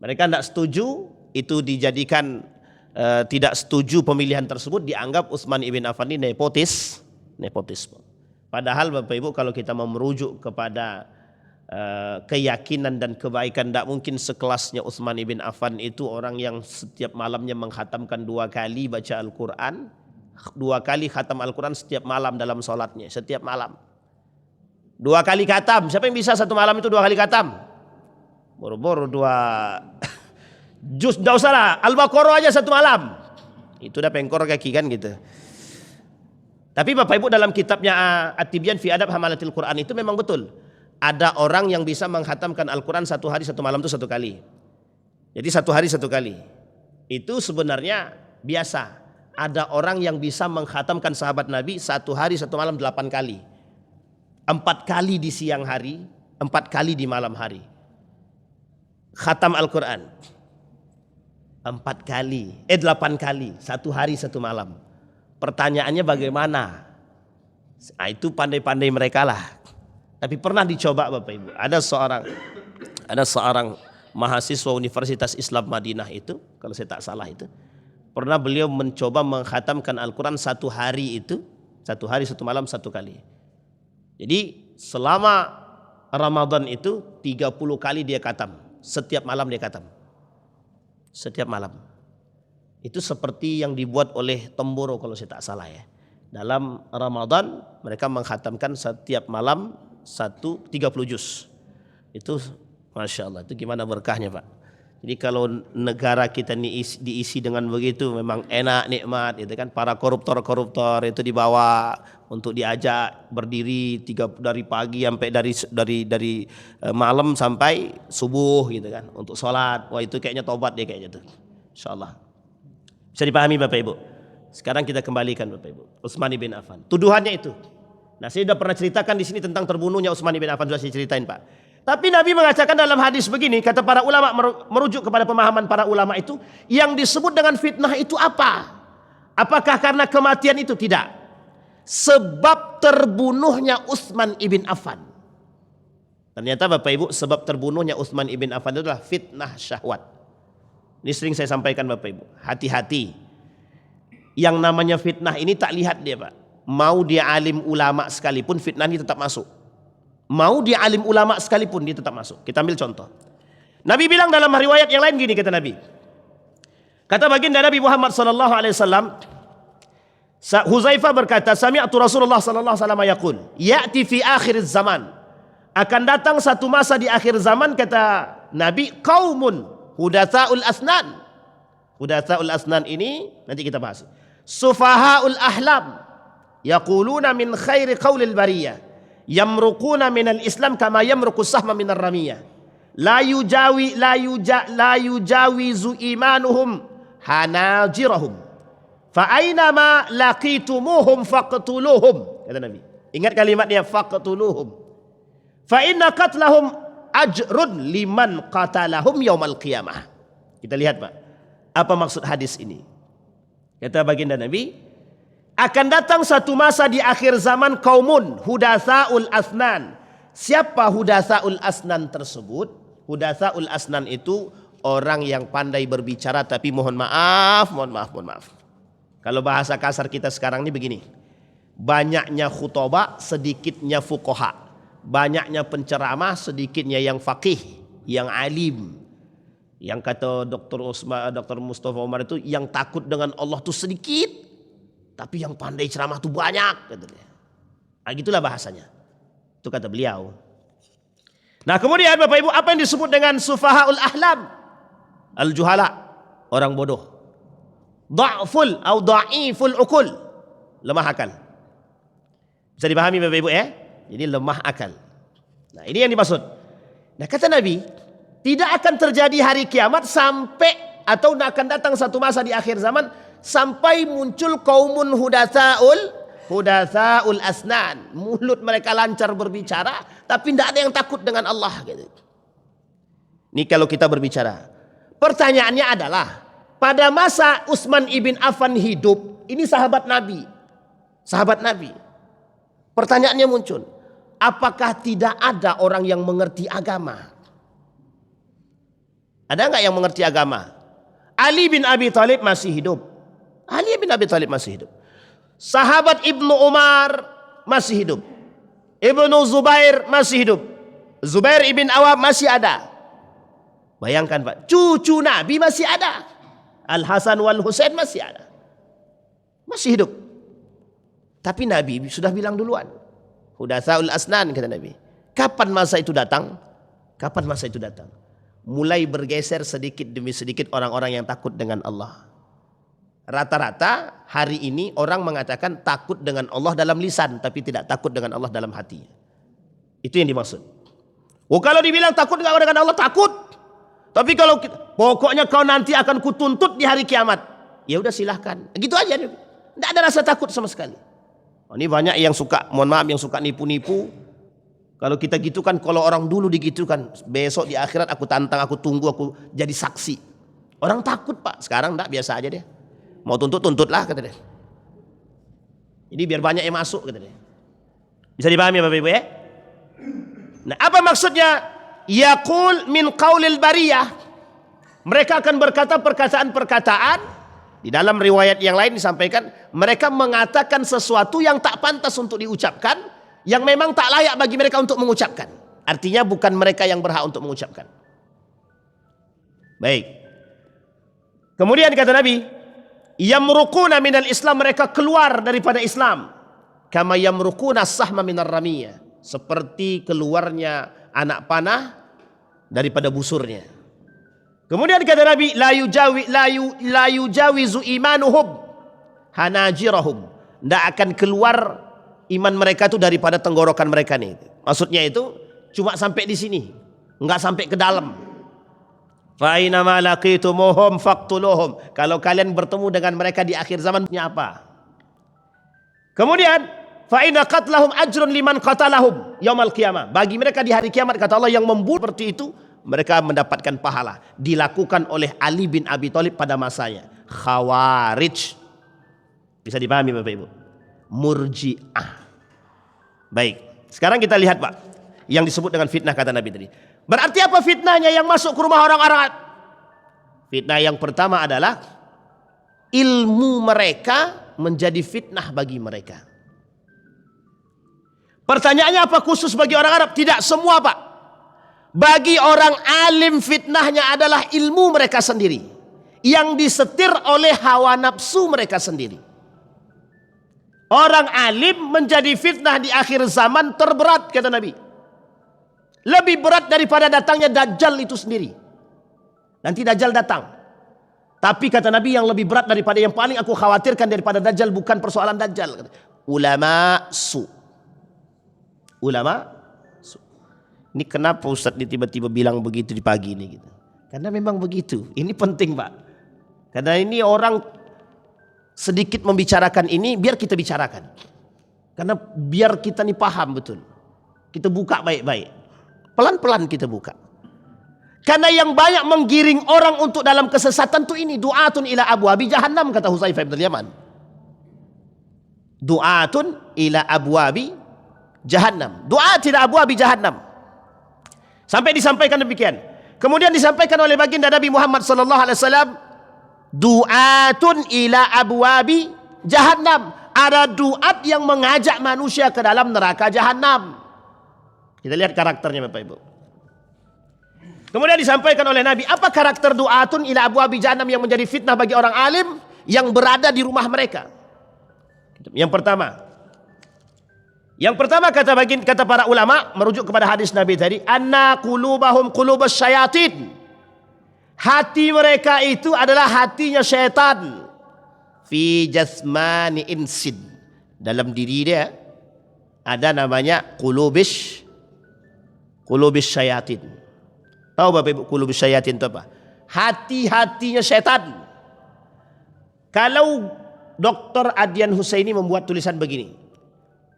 S1: Mereka tidak setuju, itu dijadikan tidak setuju pemilihan tersebut, dianggap Utsman ibn Affan ini nepotisme. Padahal Bapak Ibu kalau kita mau merujuk kepada keyakinan dan kebaikan, tidak mungkin sekelasnya Utsman ibn Affan itu orang yang setiap malamnya menghatamkan 2 kali baca Al-Quran, 2 kali khatam Al-Quran setiap malam dalam sholatnya, setiap malam 2 kali khatam. Siapa yang bisa satu malam itu 2 kali khatam? Boro-boro 2 juz, tidak usah lah, Al-Baqarah aja satu malam. Itu udah pengkor kaki kan gitu. Tapi Bapak Ibu dalam kitabnya At-Tibyan fi Adab Hamalatil Quran itu memang betul. Ada orang yang bisa menghatamkan Al-Quran 1 hari 1 malam itu 1 kali. Jadi 1 hari 1 kali. Itu sebenarnya biasa. Ada orang yang bisa menghatamkan sahabat Nabi 1 hari 1 malam 8 kali. 4 kali di siang hari, 4 kali di malam hari. Khatam Al-Quran 8 kali, 8 kali, 1 hari 1 malam. Pertanyaannya bagaimana? Nah, itu pandai-pandai mereka lah. Tapi pernah dicoba Bapak Ibu. Ada seorang mahasiswa Universitas Islam Madinah itu, kalau saya tak salah itu, pernah beliau mencoba menghatamkan Al-Quran 1 hari itu, 1 hari 1 malam 1 kali. Jadi selama Ramadan itu 30 kali dia khatam, setiap malam dia khatam. Setiap malam. Itu seperti yang dibuat oleh Temboro kalau saya tak salah ya. Dalam Ramadan mereka menghatamkan setiap malam 30 juz. Itu Masya Allah, itu gimana berkahnya Pak. Jadi kalau negara kita ini diisi dengan begitu memang enak, nikmat gitu kan. Para koruptor itu dibawa untuk diajak berdiri dari pagi sampai dari malam sampai subuh gitu kan untuk sholat. Wah itu kayaknya tobat dia kayaknya tuh. Insyaallah. Bisa dipahami Bapak Ibu. Sekarang kita kembalikan Bapak Ibu. Utsman bin Affan. Tuduhannya itu. Nah, saya sudah pernah ceritakan di sini tentang terbunuhnya Utsman bin Affan, sudah saya ceritain, Pak. Tapi Nabi mengatakan dalam hadis begini, kata para ulama, merujuk kepada pemahaman para ulama itu, yang disebut dengan fitnah itu apa? Apakah karena kematian itu? Tidak. Sebab terbunuhnya Utsman ibn Affan. Ternyata Bapak Ibu, sebab terbunuhnya Utsman ibn Affan itu adalah fitnah syahwat. Ini sering saya sampaikan Bapak Ibu, hati-hati. Yang namanya fitnah ini tak lihat dia, Pak. Mau dia alim ulama sekalipun, fitnah ini tetap masuk. Mau dia alim ulama sekalipun, dia tetap masuk. Kita ambil contoh. Nabi bilang dalam riwayat yang lain gini, kata Nabi. Kata baginda Nabi Muhammad sallallahu alaihi wasallam, Huzaifah berkata, sami'tu Rasulullah sallallahu alaihi wasallam yaqul, ya'ti fi akhir zaman. Akan datang satu masa di akhir zaman, kata Nabi, qaumun hudatsaul asnan. Hudatsaul asnan ini nanti kita bahas. Sufahaul ahlam yaquluna min khairi qaulil bariyah yamruquna minal islam kama yamruqu sahma minar ramiyah la yujawizu imanuhum hanajirahum fa aina ma laqitumuhum faqtuluhum, kata Nabi. Ingat kalimatnya, faqtuluhum fa inna qatlahum ajrun liman qatalahum yaumal qiyamah. Kita lihat, Pak, apa maksud hadis ini. Kata baginda Nabi, akan datang satu masa di akhir zaman kaumun hudatsaul asnan. Siapa hudatsaul asnan tersebut? Hudatsaul asnan itu orang yang pandai berbicara tapi mohon maaf. Kalau bahasa kasar kita sekarang ini begini. Banyaknya khutbah, sedikitnya fuqaha. Banyaknya penceramah, sedikitnya yang faqih, yang alim. Yang kata Dr. Mustafa Umar itu, yang takut dengan Allah itu sedikit, tapi yang pandai ceramah itu banyak, katanya. Nah, gitulah bahasanya. Itu kata beliau. Nah, kemudian Bapak Ibu, apa yang disebut dengan sufahaul ahlam? Al-juhala, orang bodoh. Dha'ful atau dha'iful ukul, lemah akal. Bisa dipahami Bapak Ibu ya? Jadi lemah akal. Nah, ini yang dimaksud. Nah, kata Nabi, tidak akan terjadi hari kiamat sampai, atau akan datang satu masa di akhir zaman sampai muncul kaumun hudatsaul asnan. Mulut mereka lancar berbicara, tapi tidak ada yang takut dengan Allah. Gitu. Ini kalau kita berbicara. Pertanyaannya adalah, pada masa Utsman ibn Affan hidup, ini sahabat Nabi. Sahabat Nabi. Pertanyaannya muncul, apakah tidak ada orang yang mengerti agama? Ada enggak yang mengerti agama? Ali bin Abi Thalib masih hidup. Ali bin Abi Thalib masih hidup. Sahabat Ibnu Umar masih hidup. Ibnu Zubair masih hidup. Zubair ibn Awam masih ada. Bayangkan, Pak, cucu Nabi masih ada. Al Hasan wal Husain masih ada. Masih hidup. Tapi Nabi sudah bilang duluan. Hudatsaul asnan, kata Nabi. Kapan masa itu datang? Kapan masa itu datang? Mulai bergeser sedikit demi sedikit orang-orang yang takut dengan Allah. Rata-rata hari ini orang mengatakan takut dengan Allah dalam lisan, tapi tidak takut dengan Allah dalam hati. Itu yang dimaksud. Oh, kalau dibilang takut dengan Allah, takut. Tapi kalau pokoknya kau nanti akan kutuntut di hari kiamat, ya udah silahkan. Gitu aja. Tidak ada rasa takut sama sekali. Oh, ini banyak yang suka, mohon maaf, yang suka nipu-nipu. Kalau kita gitu kan, kalau orang dulu digitukan, besok di akhirat aku tantang, aku tunggu, aku jadi saksi. Orang takut, Pak. Sekarang enggak, biasa aja deh. Mau tuntut-tuntutlah, kata dia. Jadi biar banyak yang masuk, kata dia. Bisa dipahami Bapak Ibu ya? Nah, apa maksudnya? Yaqul min qaulil bariyah. Mereka akan berkata perkataan-perkataan. Di dalam riwayat yang lain disampaikan, mereka mengatakan sesuatu yang tak pantas untuk diucapkan, yang memang tak layak bagi mereka untuk mengucapkan. Artinya bukan mereka yang berhak untuk mengucapkan. Baik. Kemudian kata Nabi, yamruquna minal Islam, mereka keluar daripada Islam. Kama yamruquna sahma minar ramiyah, seperti keluarnya anak panah daripada busurnya. Kemudian kata Nabi, la yujawizu imanuhum hanajirahum, tidak akan keluar iman mereka itu daripada tenggorokan mereka nih. Maksudnya itu cuma sampai di sini, enggak sampai ke dalam.
S2: Fa aina ma laqitumuhum faqtuluhum. Kalau kalian bertemu dengan mereka di akhir zamannya apa? Kemudian fa inna qatlahum ajrun liman qatalahum yaumal qiyamah. Bagi mereka di hari kiamat kata Allah yang membunuh seperti itu mereka mendapatkan pahala. Dilakukan oleh Ali bin Abi Thalib pada masanya. Khawarij. Bisa dipahami Bapak Ibu? Murji'ah. Baik, sekarang kita lihat Pak, yang disebut dengan fitnah kata Nabi tadi. Berarti apa fitnahnya yang masuk ke rumah orang-orang? Fitnah yang pertama adalah ilmu mereka menjadi fitnah bagi mereka. Pertanyaannya apa khusus bagi orang Arab? Tidak semua Pak. Bagi orang alim fitnahnya adalah ilmu mereka sendiri, yang disetir oleh hawa nafsu mereka sendiri. Orang alim menjadi fitnah di akhir zaman terberat kata Nabi. Lebih berat daripada datangnya Dajjal itu sendiri. Nanti Dajjal datang. Tapi kata Nabi yang lebih berat daripada yang paling aku khawatirkan daripada Dajjal bukan persoalan Dajjal. Ulama su. Ulama su. Ini kenapa Ustaz ini tiba-tiba bilang begitu di pagi ini gitu. Karena memang begitu. Ini penting Pak. Karena ini orang sedikit membicarakan ini biar kita bicarakan. Karena biar kita nih paham betul. Kita buka baik-baik. Pelan-pelan kita buka. Karena yang banyak menggiring orang untuk dalam kesesatan tuh ini du'atun ila abwabi jahannam kata Hudzaifah bin Yaman. Du'atun ila abwabi jahannam. Du'at ila abwabi jahannam. Sampai disampaikan demikian. Kemudian disampaikan oleh baginda Nabi Muhammad sallallahu alaihi wasallam, du'atun ila abwabi jahannam. Ada duat yang mengajak manusia ke dalam neraka jahannam. Kita lihat karakternya Bapak Ibu. Kemudian disampaikan oleh Nabi, apa karakter du'atun ila abwabi jahannam yang menjadi fitnah bagi orang alim yang berada di rumah mereka? Yang pertama kata para ulama merujuk kepada hadis Nabi tadi, anna qulubahum qulubas syayatin. Hati mereka itu adalah hatinya syaitan. Fi jasmani insin. Dalam diri dia ada namanya qulubis syayatin. Tahu Bapak Ibu qulubis syayatin itu apa? Hati-hatinya syaitan. Kalau Dr. Adyan Husaini membuat tulisan begini,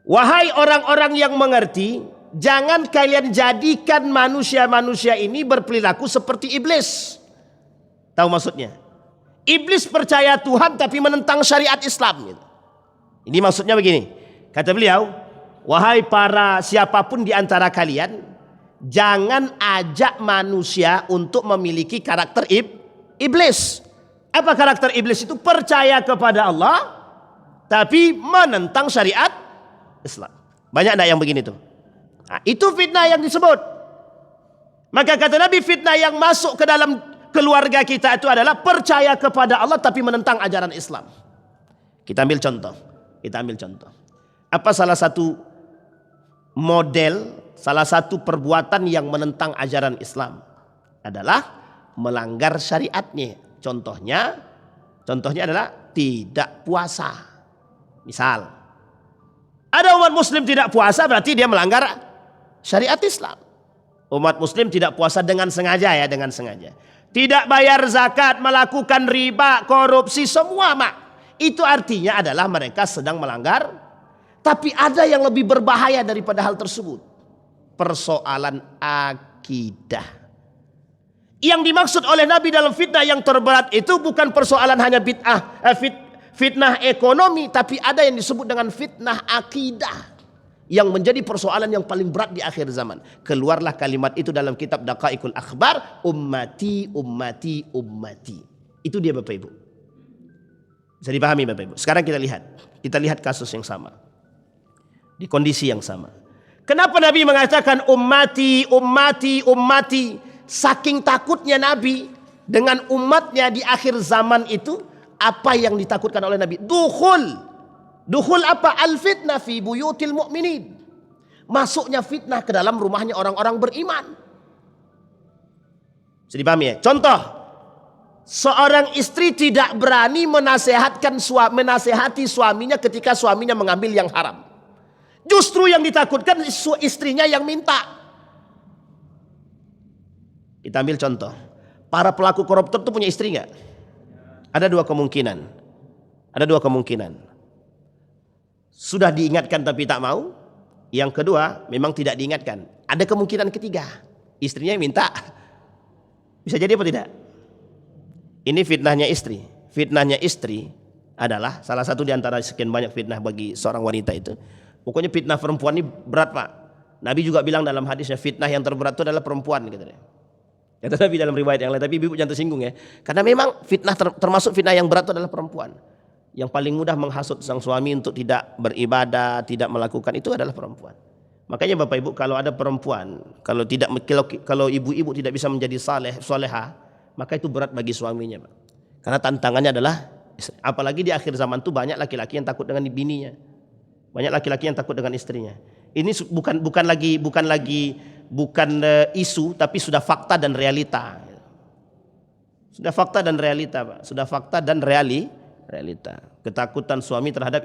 S2: wahai orang-orang yang mengerti, jangan kalian jadikan manusia-manusia ini berperilaku seperti iblis. Tahu maksudnya? Iblis percaya Tuhan tapi menentang syariat Islam. Ini maksudnya begini. Kata beliau, wahai para siapapun di antara kalian, jangan ajak manusia untuk memiliki karakter iblis. Apa karakter iblis itu? Percaya kepada Allah tapi menentang syariat Islam. Banyak enggak yang begini tuh? Nah, itu fitnah yang disebut. Maka kata Nabi, fitnah yang masuk ke dalam keluarga kita itu adalah percaya kepada Allah tapi menentang ajaran Islam. Kita ambil contoh. Apa salah satu model, salah satu perbuatan yang menentang ajaran Islam? Adalah melanggar syariatnya. Contohnya adalah tidak puasa. Misal, ada umat muslim tidak puasa berarti dia melanggar syariat Islam. Umat muslim tidak puasa dengan sengaja ya, dengan sengaja. Tidak bayar zakat, melakukan riba, korupsi, semua mak. Itu artinya adalah mereka sedang melanggar. Tapi ada yang lebih berbahaya daripada hal tersebut. Persoalan akidah. Yang dimaksud oleh Nabi dalam fitnah yang terberat itu bukan persoalan hanya fitnah ekonomi, tapi ada yang disebut dengan fitnah akidah yang menjadi persoalan yang paling berat di akhir zaman. Keluarlah kalimat itu dalam kitab Daqaiqul Akhbar, ummati ummati ummati. Itu dia Bapak Ibu. Bisa dipahami Bapak Ibu. Sekarang kita lihat kasus yang sama. Di kondisi yang sama. Kenapa Nabi mengatakan ummati ummati ummati? Saking takutnya Nabi dengan umatnya di akhir zaman itu, apa yang ditakutkan oleh Nabi? Dukhul apa? Al-fitnah fi buyutil mu'minin. Masuknya fitnah ke dalam rumahnya orang-orang beriman. Bisa dipahami ya? Contoh, seorang istri tidak berani menasehati suaminya ketika suaminya mengambil yang haram. Justru yang ditakutkan istrinya yang minta. Kita ambil contoh. para pelaku koruptor itu punya istri nggak? Ada dua kemungkinan. Ada dua kemungkinan. Sudah diingatkan tapi tak mau. Yang kedua, memang tidak diingatkan. Ada kemungkinan ketiga, istrinya minta. Bisa jadi apa tidak? Ini fitnahnya istri. Fitnahnya istri adalah salah satu di antara sekian banyak fitnah bagi seorang wanita itu. Pokoknya fitnah perempuan ini berat, Pak. Nabi juga bilang dalam hadisnya, fitnah yang terberat itu adalah perempuan, katanya. Kata Nabi dalam riwayat yang lain, tapi ibu jangan tersinggung ya. Karena memang fitnah termasuk fitnah yang berat itu adalah perempuan. Yang paling mudah menghasut sang suami untuk tidak beribadah, tidak melakukan, itu adalah perempuan. Makanya Bapak Ibu, kalau ada perempuan, kalau ibu-ibu tidak bisa menjadi soleha, maka itu berat bagi suaminya, Pak. Karena tantangannya adalah, apalagi di akhir zaman itu banyak laki-laki yang takut dengan bininya, banyak laki-laki yang takut dengan istrinya. Ini bukan isu, tapi sudah fakta dan realita. Sudah fakta dan realita, Pak. Sudah fakta dan realita. Ketakutan suami terhadap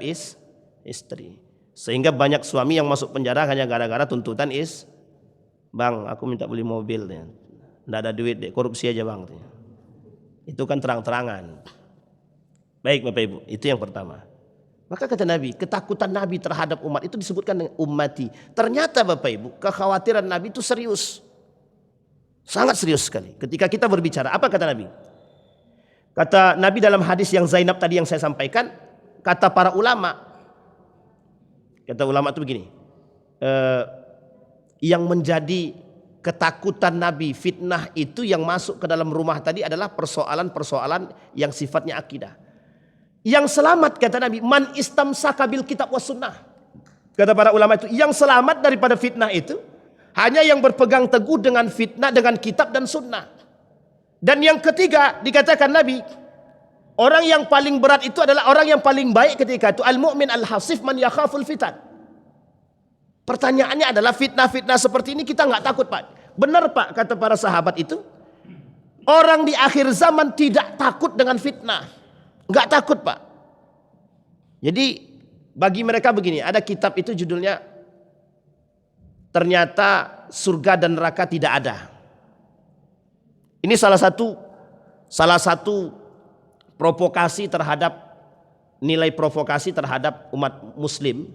S2: istri. Sehingga banyak suami yang masuk penjara hanya gara-gara tuntutan bang, aku minta beli mobil, nggak ada duit deh, korupsi aja bang. Itu kan terang-terangan. Baik Bapak Ibu, itu yang pertama. Maka kata Nabi, ketakutan Nabi terhadap umat itu disebutkan dengan ummati. Ternyata Bapak Ibu, kekhawatiran Nabi itu serius. Sangat serius sekali. Ketika kita berbicara, apa kata Nabi? Kata Nabi dalam hadis yang Zainab tadi yang saya sampaikan, kata para ulama, itu begini, yang menjadi ketakutan Nabi, fitnah itu yang masuk ke dalam rumah tadi adalah persoalan-persoalan yang sifatnya akidah. Yang selamat kata Nabi, man istamsaka bil kitab was sunnah. Kata para ulama itu, yang selamat daripada fitnah itu hanya yang berpegang teguh dengan fitnah, dengan kitab dan sunnah. Dan yang ketiga dikatakan Nabi, orang yang paling berat itu adalah orang yang paling baik ketika itu al-mu'min al-hasif man yakhaful fitan. Pertanyaannya adalah fitnah-fitnah seperti ini kita nggak takut, Pak? Benar Pak, kata para sahabat itu, orang di akhir zaman tidak takut dengan fitnah, nggak takut Pak. Jadi bagi mereka begini, ada kitab itu judulnya ternyata surga dan neraka tidak ada. Ini salah satu provokasi terhadap nilai provokasi terhadap umat muslim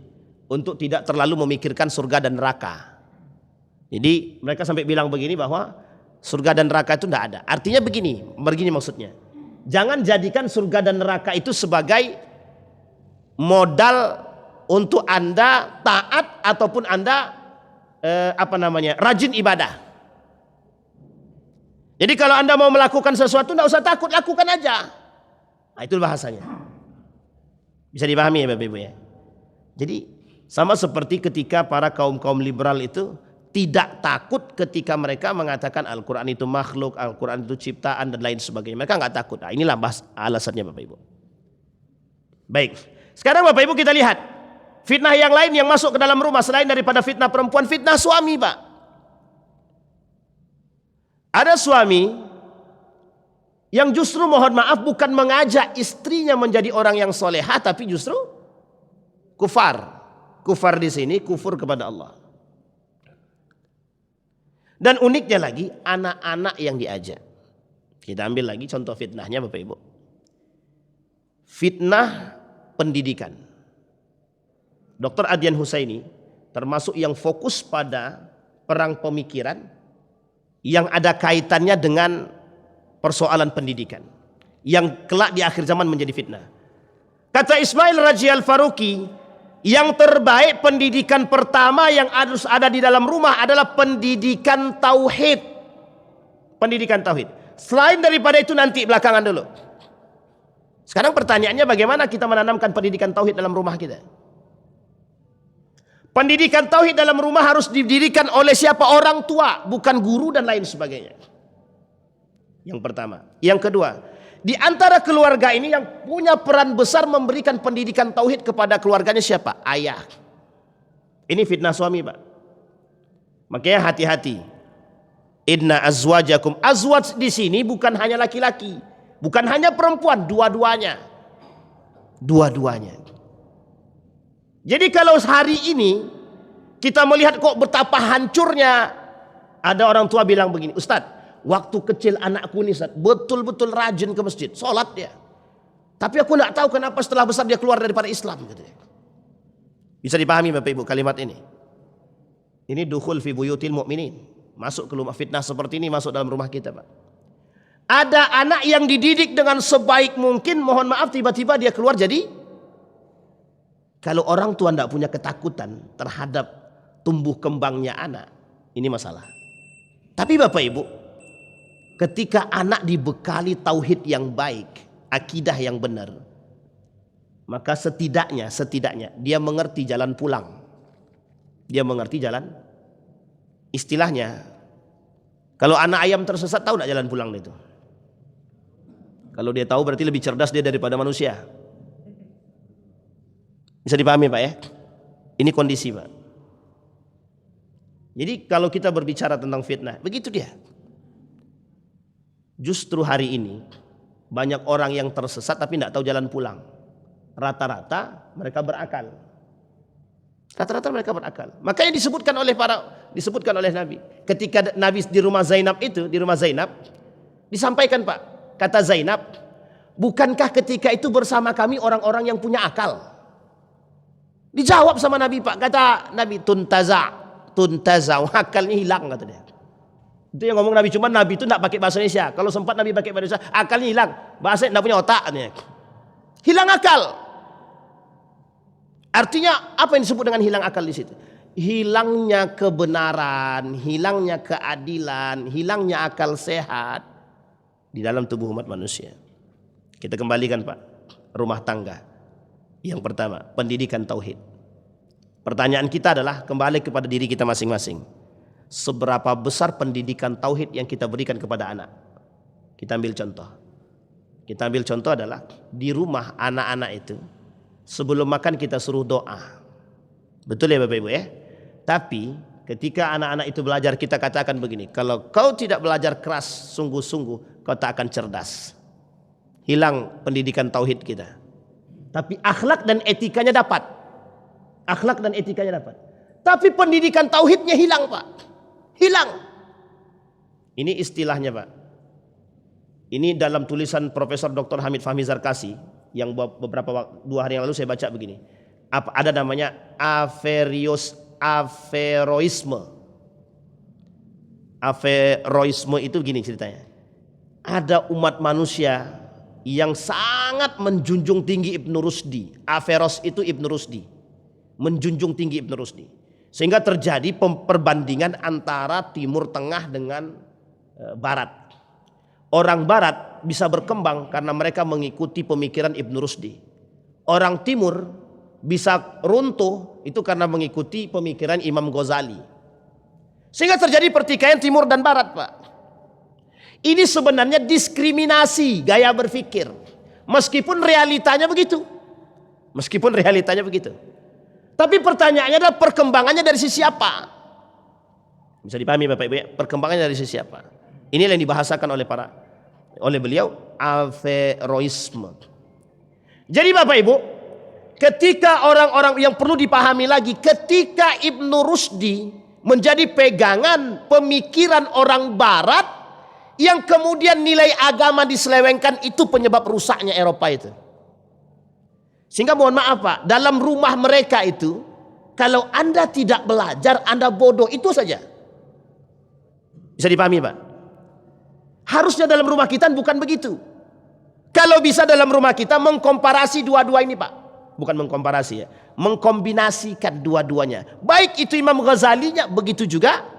S2: untuk tidak terlalu memikirkan surga dan neraka. Jadi mereka sampai bilang begini bahwa surga dan neraka itu tidak ada. Artinya begini maksudnya. Jangan jadikan surga dan neraka itu sebagai modal untuk Anda taat ataupun Anda rajin ibadah. Jadi kalau Anda mau melakukan sesuatu tidak usah takut, lakukan aja. Nah, itu bahasanya. Bisa dipahami ya Bapak Ibu ya. Jadi sama seperti ketika para kaum liberal itu tidak takut ketika mereka mengatakan Al-Quran itu makhluk, Al-Quran itu ciptaan dan lain sebagainya. Mereka nggak takut. Nah, inilah alasannya Bapak Ibu. Baik. Sekarang Bapak Ibu kita lihat fitnah yang lain yang masuk ke dalam rumah selain daripada fitnah perempuan, fitnah suami, Pak. Ada suami yang justru mohon maaf bukan mengajak istrinya menjadi orang yang solehah, tapi justru kufar. Kufar di sini kufur kepada Allah. Dan uniknya lagi anak-anak yang diajak. Kita ambil lagi contoh fitnahnya Bapak Ibu. Fitnah pendidikan. Dr. Adyan Husaini termasuk yang fokus pada perang pemikiran yang ada kaitannya dengan persoalan pendidikan yang kelak di akhir zaman menjadi fitnah. Kata Ismail Raji Al-Faruqi, yang terbaik pendidikan pertama yang harus ada di dalam rumah adalah pendidikan tauhid. Pendidikan tauhid. Selain daripada itu nanti belakangan dulu. Sekarang pertanyaannya, bagaimana kita menanamkan pendidikan tauhid dalam rumah kita? Pendidikan tauhid dalam rumah harus didirikan oleh siapa? Orang tua, bukan guru dan lain sebagainya. Yang pertama. Yang kedua, di antara keluarga ini yang punya peran besar memberikan pendidikan tauhid kepada keluarganya siapa? Ayah. Ini fitnah suami, Pak. Makanya hati-hati. Inna azwajakum. Azwaj di sini bukan hanya laki-laki, bukan hanya perempuan, dua-duanya. Dua-duanya. Jadi kalau hari ini kita melihat kok betapa hancurnya, ada orang tua bilang begini, Ustadz, waktu kecil anakku ini Ustaz, betul-betul rajin ke masjid, sholat dia. Tapi aku tidak tahu kenapa setelah besar dia keluar daripada Islam. Bisa dipahami Bapak Ibu kalimat ini? Ini dukhul fi buyutil mu'minin. Masuk ke rumah, fitnah seperti ini masuk dalam rumah kita Pak. Ada anak yang dididik dengan sebaik mungkin, mohon maaf tiba-tiba dia keluar jadi. Kalau orang tua tidak punya ketakutan terhadap tumbuh kembangnya anak, ini masalah. Tapi Bapak Ibu, ketika anak dibekali tauhid yang baik, akidah yang benar, maka setidaknya dia mengerti jalan pulang. Dia mengerti jalan, istilahnya, kalau anak ayam tersesat tahu tidak jalan pulang itu? Kalau dia tahu berarti lebih cerdas dia daripada manusia. Bisa dipahami Pak ya? Ini kondisi Pak. Jadi kalau kita berbicara tentang fitnah, begitu dia. Justru hari ini banyak orang yang tersesat tapi tidak tahu jalan pulang. Rata-rata mereka berakal. Rata-rata mereka berakal. Makanya disebutkan oleh Nabi. Ketika Nabi di rumah Zainab itu, disampaikan Pak, kata Zainab, bukankah ketika itu bersama kami orang-orang yang punya akal? Dijawab sama Nabi Pak, kata Nabi, tuntaza, akalnya hilang kata dia. Itu yang ngomong Nabi, cuma Nabi itu tidak pakai bahasa Indonesia. Kalau sempat Nabi pakai bahasa Indonesia, akalnya hilang. Bahasa tidak punya otak. Hilang akal. Artinya apa yang disebut dengan hilang akal di situ? Hilangnya kebenaran, hilangnya keadilan, hilangnya akal sehat di dalam tubuh umat manusia. Kita kembalikan Pak, rumah tangga. Yang pertama, pendidikan tauhid. Pertanyaan kita adalah kembali kepada diri kita masing-masing. Seberapa besar pendidikan tauhid yang kita berikan kepada anak? Kita ambil contoh. Kita ambil contoh adalah di rumah anak-anak itu sebelum makan kita suruh doa. Betul ya Bapak Ibu ya? Tapi ketika anak-anak itu belajar kita katakan begini, kalau kau tidak belajar keras sungguh-sungguh kau tak akan cerdas. Hilang pendidikan tauhid kita. Tapi akhlak dan etikanya dapat. Akhlak dan etikanya dapat. Tapi pendidikan tauhidnya hilang Pak. Hilang. Ini istilahnya Pak. Ini dalam tulisan Profesor Dr. Hamid Fahmi Zarkasi yang beberapa 2 hari yang lalu saya baca begini. Ada namanya Averroisme. Averroisme itu gini ceritanya. Ada umat manusia yang sangat menjunjung tinggi Ibnu Rusdi. Averroes itu Ibnu Rusdi. Menjunjung tinggi Ibnu Rusdi. Sehingga terjadi perbandingan antara Timur Tengah dengan Barat. Orang Barat bisa berkembang karena mereka mengikuti pemikiran Ibnu Rusdi. Orang Timur bisa runtuh itu karena mengikuti pemikiran Imam Ghazali. Sehingga terjadi pertikaian Timur dan Barat Pak. Ini sebenarnya diskriminasi gaya berpikir. Meskipun realitanya begitu. Tapi pertanyaannya adalah perkembangannya dari sisi apa? Bisa dipahami Bapak Ibu ya? Perkembangannya dari sisi apa? Inilah yang dibahasakan oleh beliau Averroisme. Jadi Bapak Ibu, ketika orang-orang yang perlu dipahami lagi, ketika Ibnu Rusdi menjadi pegangan pemikiran orang Barat yang kemudian nilai agama diselewengkan, itu penyebab rusaknya Eropa itu. Sehingga mohon maaf Pak, dalam rumah mereka itu, kalau Anda tidak belajar, Anda bodoh, itu saja. Bisa dipahami Pak? Harusnya dalam rumah kita bukan begitu. Kalau bisa dalam rumah kita mengkomparasi dua-dua ini Pak. Bukan mengkomparasi ya, mengkombinasikan dua-duanya. Baik itu Imam Ghazalinya, begitu juga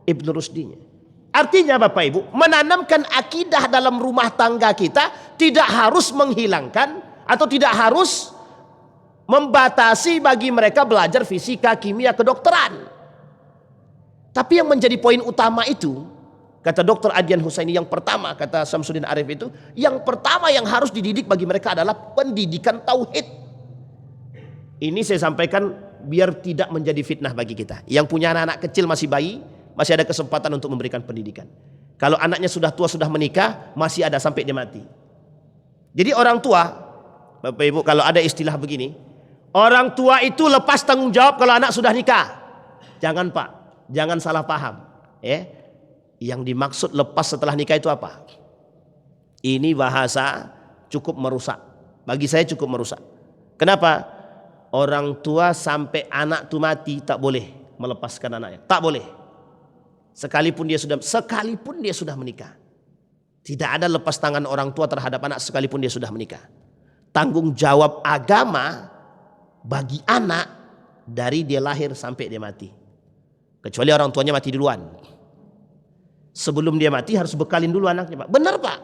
S2: Ibnu Rusdinya. Artinya Bapak Ibu, menanamkan akidah dalam rumah tangga kita tidak harus menghilangkan atau tidak harus membatasi bagi mereka belajar fisika, kimia, kedokteran. Tapi yang menjadi poin utama itu, kata Dr. Adian Husaini, yang pertama, kata Samsudin Arif itu, yang pertama yang harus dididik bagi mereka adalah pendidikan tauhid. Ini saya sampaikan biar tidak menjadi fitnah bagi kita. Yang punya anak-anak kecil masih bayi, masih ada kesempatan untuk memberikan pendidikan. Kalau anaknya sudah tua, sudah menikah, masih ada sampai dia mati. Jadi orang tua, Bapak Ibu, kalau ada istilah begini, orang tua itu lepas tanggung jawab kalau anak sudah nikah. Jangan Pak, jangan salah paham. Yang dimaksud lepas setelah nikah itu apa? Ini bahasa cukup merusak. Bagi saya cukup merusak. Kenapa? Orang tua sampai anak tu mati tak boleh melepaskan anaknya. Tak boleh. Sekalipun dia sudah menikah. Tidak ada lepas tangan orang tua terhadap anak sekalipun dia sudah menikah. Tanggung jawab agama bagi anak dari dia lahir sampai dia mati. Kecuali orang tuanya mati duluan. Sebelum dia mati harus bekalin dulu anaknya, Pak. Benar, Pak.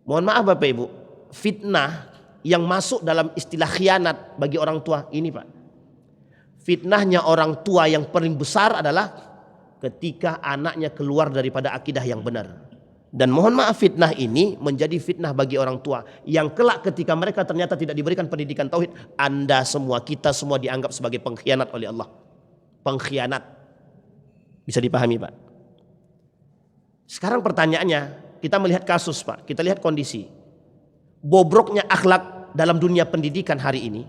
S2: Mohon maaf Bapak Ibu, fitnah yang masuk dalam istilah khianat bagi orang tua ini, Pak. Fitnahnya orang tua yang paling besar adalah ketika anaknya keluar daripada akidah yang benar. Dan mohon maaf, fitnah ini menjadi fitnah bagi orang tua yang kelak ketika mereka ternyata tidak diberikan pendidikan tauhid, Anda semua, kita semua dianggap sebagai pengkhianat oleh Allah. Pengkhianat. Bisa dipahami, Pak? Sekarang pertanyaannya, kita melihat kasus, Pak. Kita lihat kondisi. Bobroknya akhlak dalam dunia pendidikan hari ini,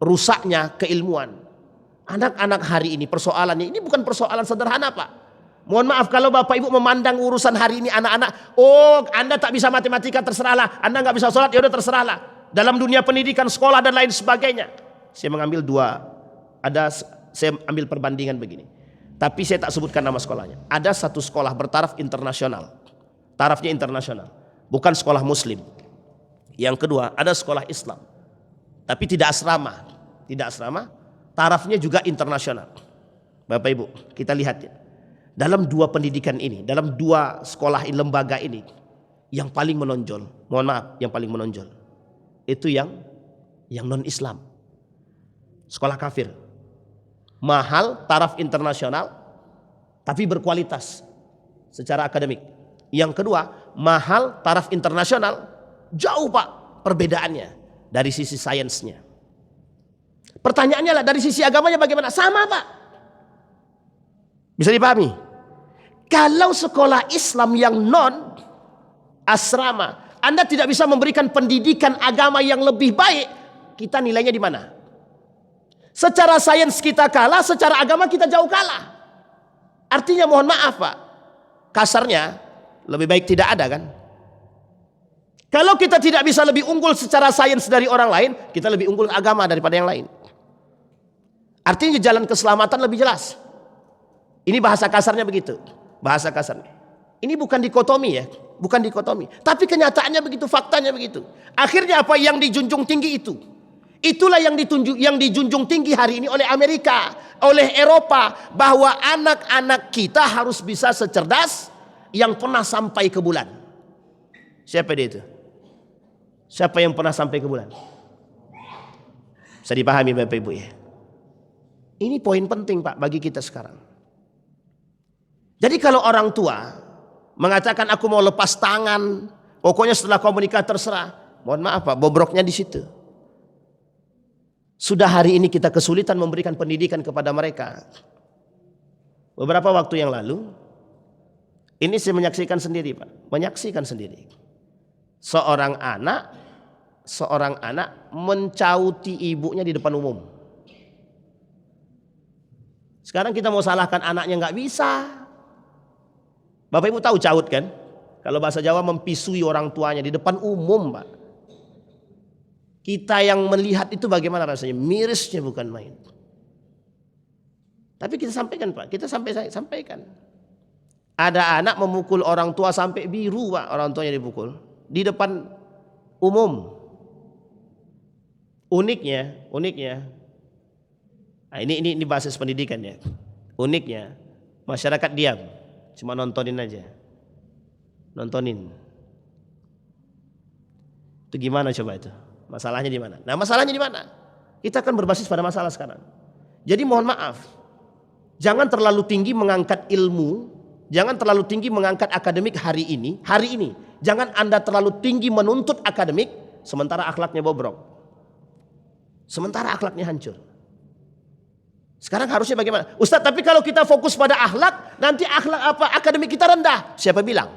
S2: rusaknya keilmuan. Anak-anak hari ini persoalannya ini bukan persoalan sederhana, Pak. Mohon maaf kalau Bapak Ibu memandang urusan hari ini anak-anak, oh Anda tak bisa matematika terserahlah, Anda nggak bisa sholat ya udah terserahlah. Dalam dunia pendidikan, sekolah dan lain sebagainya. Saya mengambil saya ambil perbandingan begini. Tapi saya tak sebutkan nama sekolahnya. Ada satu sekolah bertaraf internasional. Tarafnya internasional, bukan sekolah muslim. Yang kedua, ada sekolah Islam. Tapi tidak asrama. Tidak asrama, tarafnya juga internasional. Bapak Ibu, kita lihat ya. Dalam dua pendidikan ini, dalam dua sekolah lembaga ini, yang paling menonjol, mohon maaf, yang paling menonjol itu yang non-Islam. Sekolah kafir. Mahal, taraf internasional, tapi berkualitas secara akademik. Yang kedua, mahal, taraf internasional, jauh Pak perbedaannya dari sisi sainsnya. Pertanyaannya lah, dari sisi agamanya bagaimana? Sama Pak. Bisa dipahami? Kalau sekolah Islam yang non asrama, Anda tidak bisa memberikan pendidikan agama yang lebih baik, kita nilainya di mana? Secara sains kita kalah, secara agama kita jauh kalah. Artinya mohon maaf Pak, kasarnya lebih baik tidak ada kan? Kalau kita tidak bisa lebih unggul secara sains dari orang lain, kita lebih unggul agama daripada yang lain. Artinya jalan keselamatan lebih jelas. Ini bahasa kasarnya begitu. Bahasa kasarnya. Ini bukan dikotomi ya, bukan dikotomi. Tapi kenyataannya begitu, faktanya begitu. Akhirnya apa yang dijunjung tinggi itu? Itulah yang dijunjung tinggi hari ini oleh Amerika, oleh Eropa, bahwa anak-anak kita harus bisa secerdas yang pernah sampai ke bulan. Siapa dia itu? Siapa yang pernah sampai ke bulan? Bisa dipahami Bapak Ibu ya. Ini poin penting Pak bagi kita sekarang. Jadi kalau orang tua mengatakan aku mau lepas tangan, pokoknya setelah kau menikah terserah. Mohon maaf Pak, bobroknya di situ. Sudah hari ini kita kesulitan memberikan pendidikan kepada mereka. Beberapa waktu yang lalu, ini saya menyaksikan sendiri Pak, menyaksikan sendiri. Seorang anak mencauti ibunya di depan umum. Sekarang kita mau salahkan anaknya nggak bisa. Bapak Ibu tahu caut kan? Kalau bahasa Jawa mempisui orang tuanya di depan umum Pak. Kita yang melihat itu bagaimana rasanya? Mirisnya bukan main. Tapi kita sampaikan Pak, kita sampaikan. Ada anak memukul orang tua sampai biru Pak, orang tuanya dipukul di depan umum. Uniknya, nah ini basis pendidikan ya. Uniknya masyarakat diam, cuma nontonin aja, nontonin. Itu gimana coba itu? Masalahnya di mana? Nah masalahnya di mana? Kita akan berbasis pada masalah sekarang. Jadi mohon maaf, jangan terlalu tinggi mengangkat ilmu, jangan terlalu tinggi mengangkat akademik hari ini. Jangan Anda terlalu tinggi menuntut akademik, sementara akhlaknya bobrok. Sementara akhlaknya hancur. Sekarang harusnya bagaimana? Ustaz, tapi kalau kita fokus pada akhlak, nanti akademik kita rendah. Siapa bilang?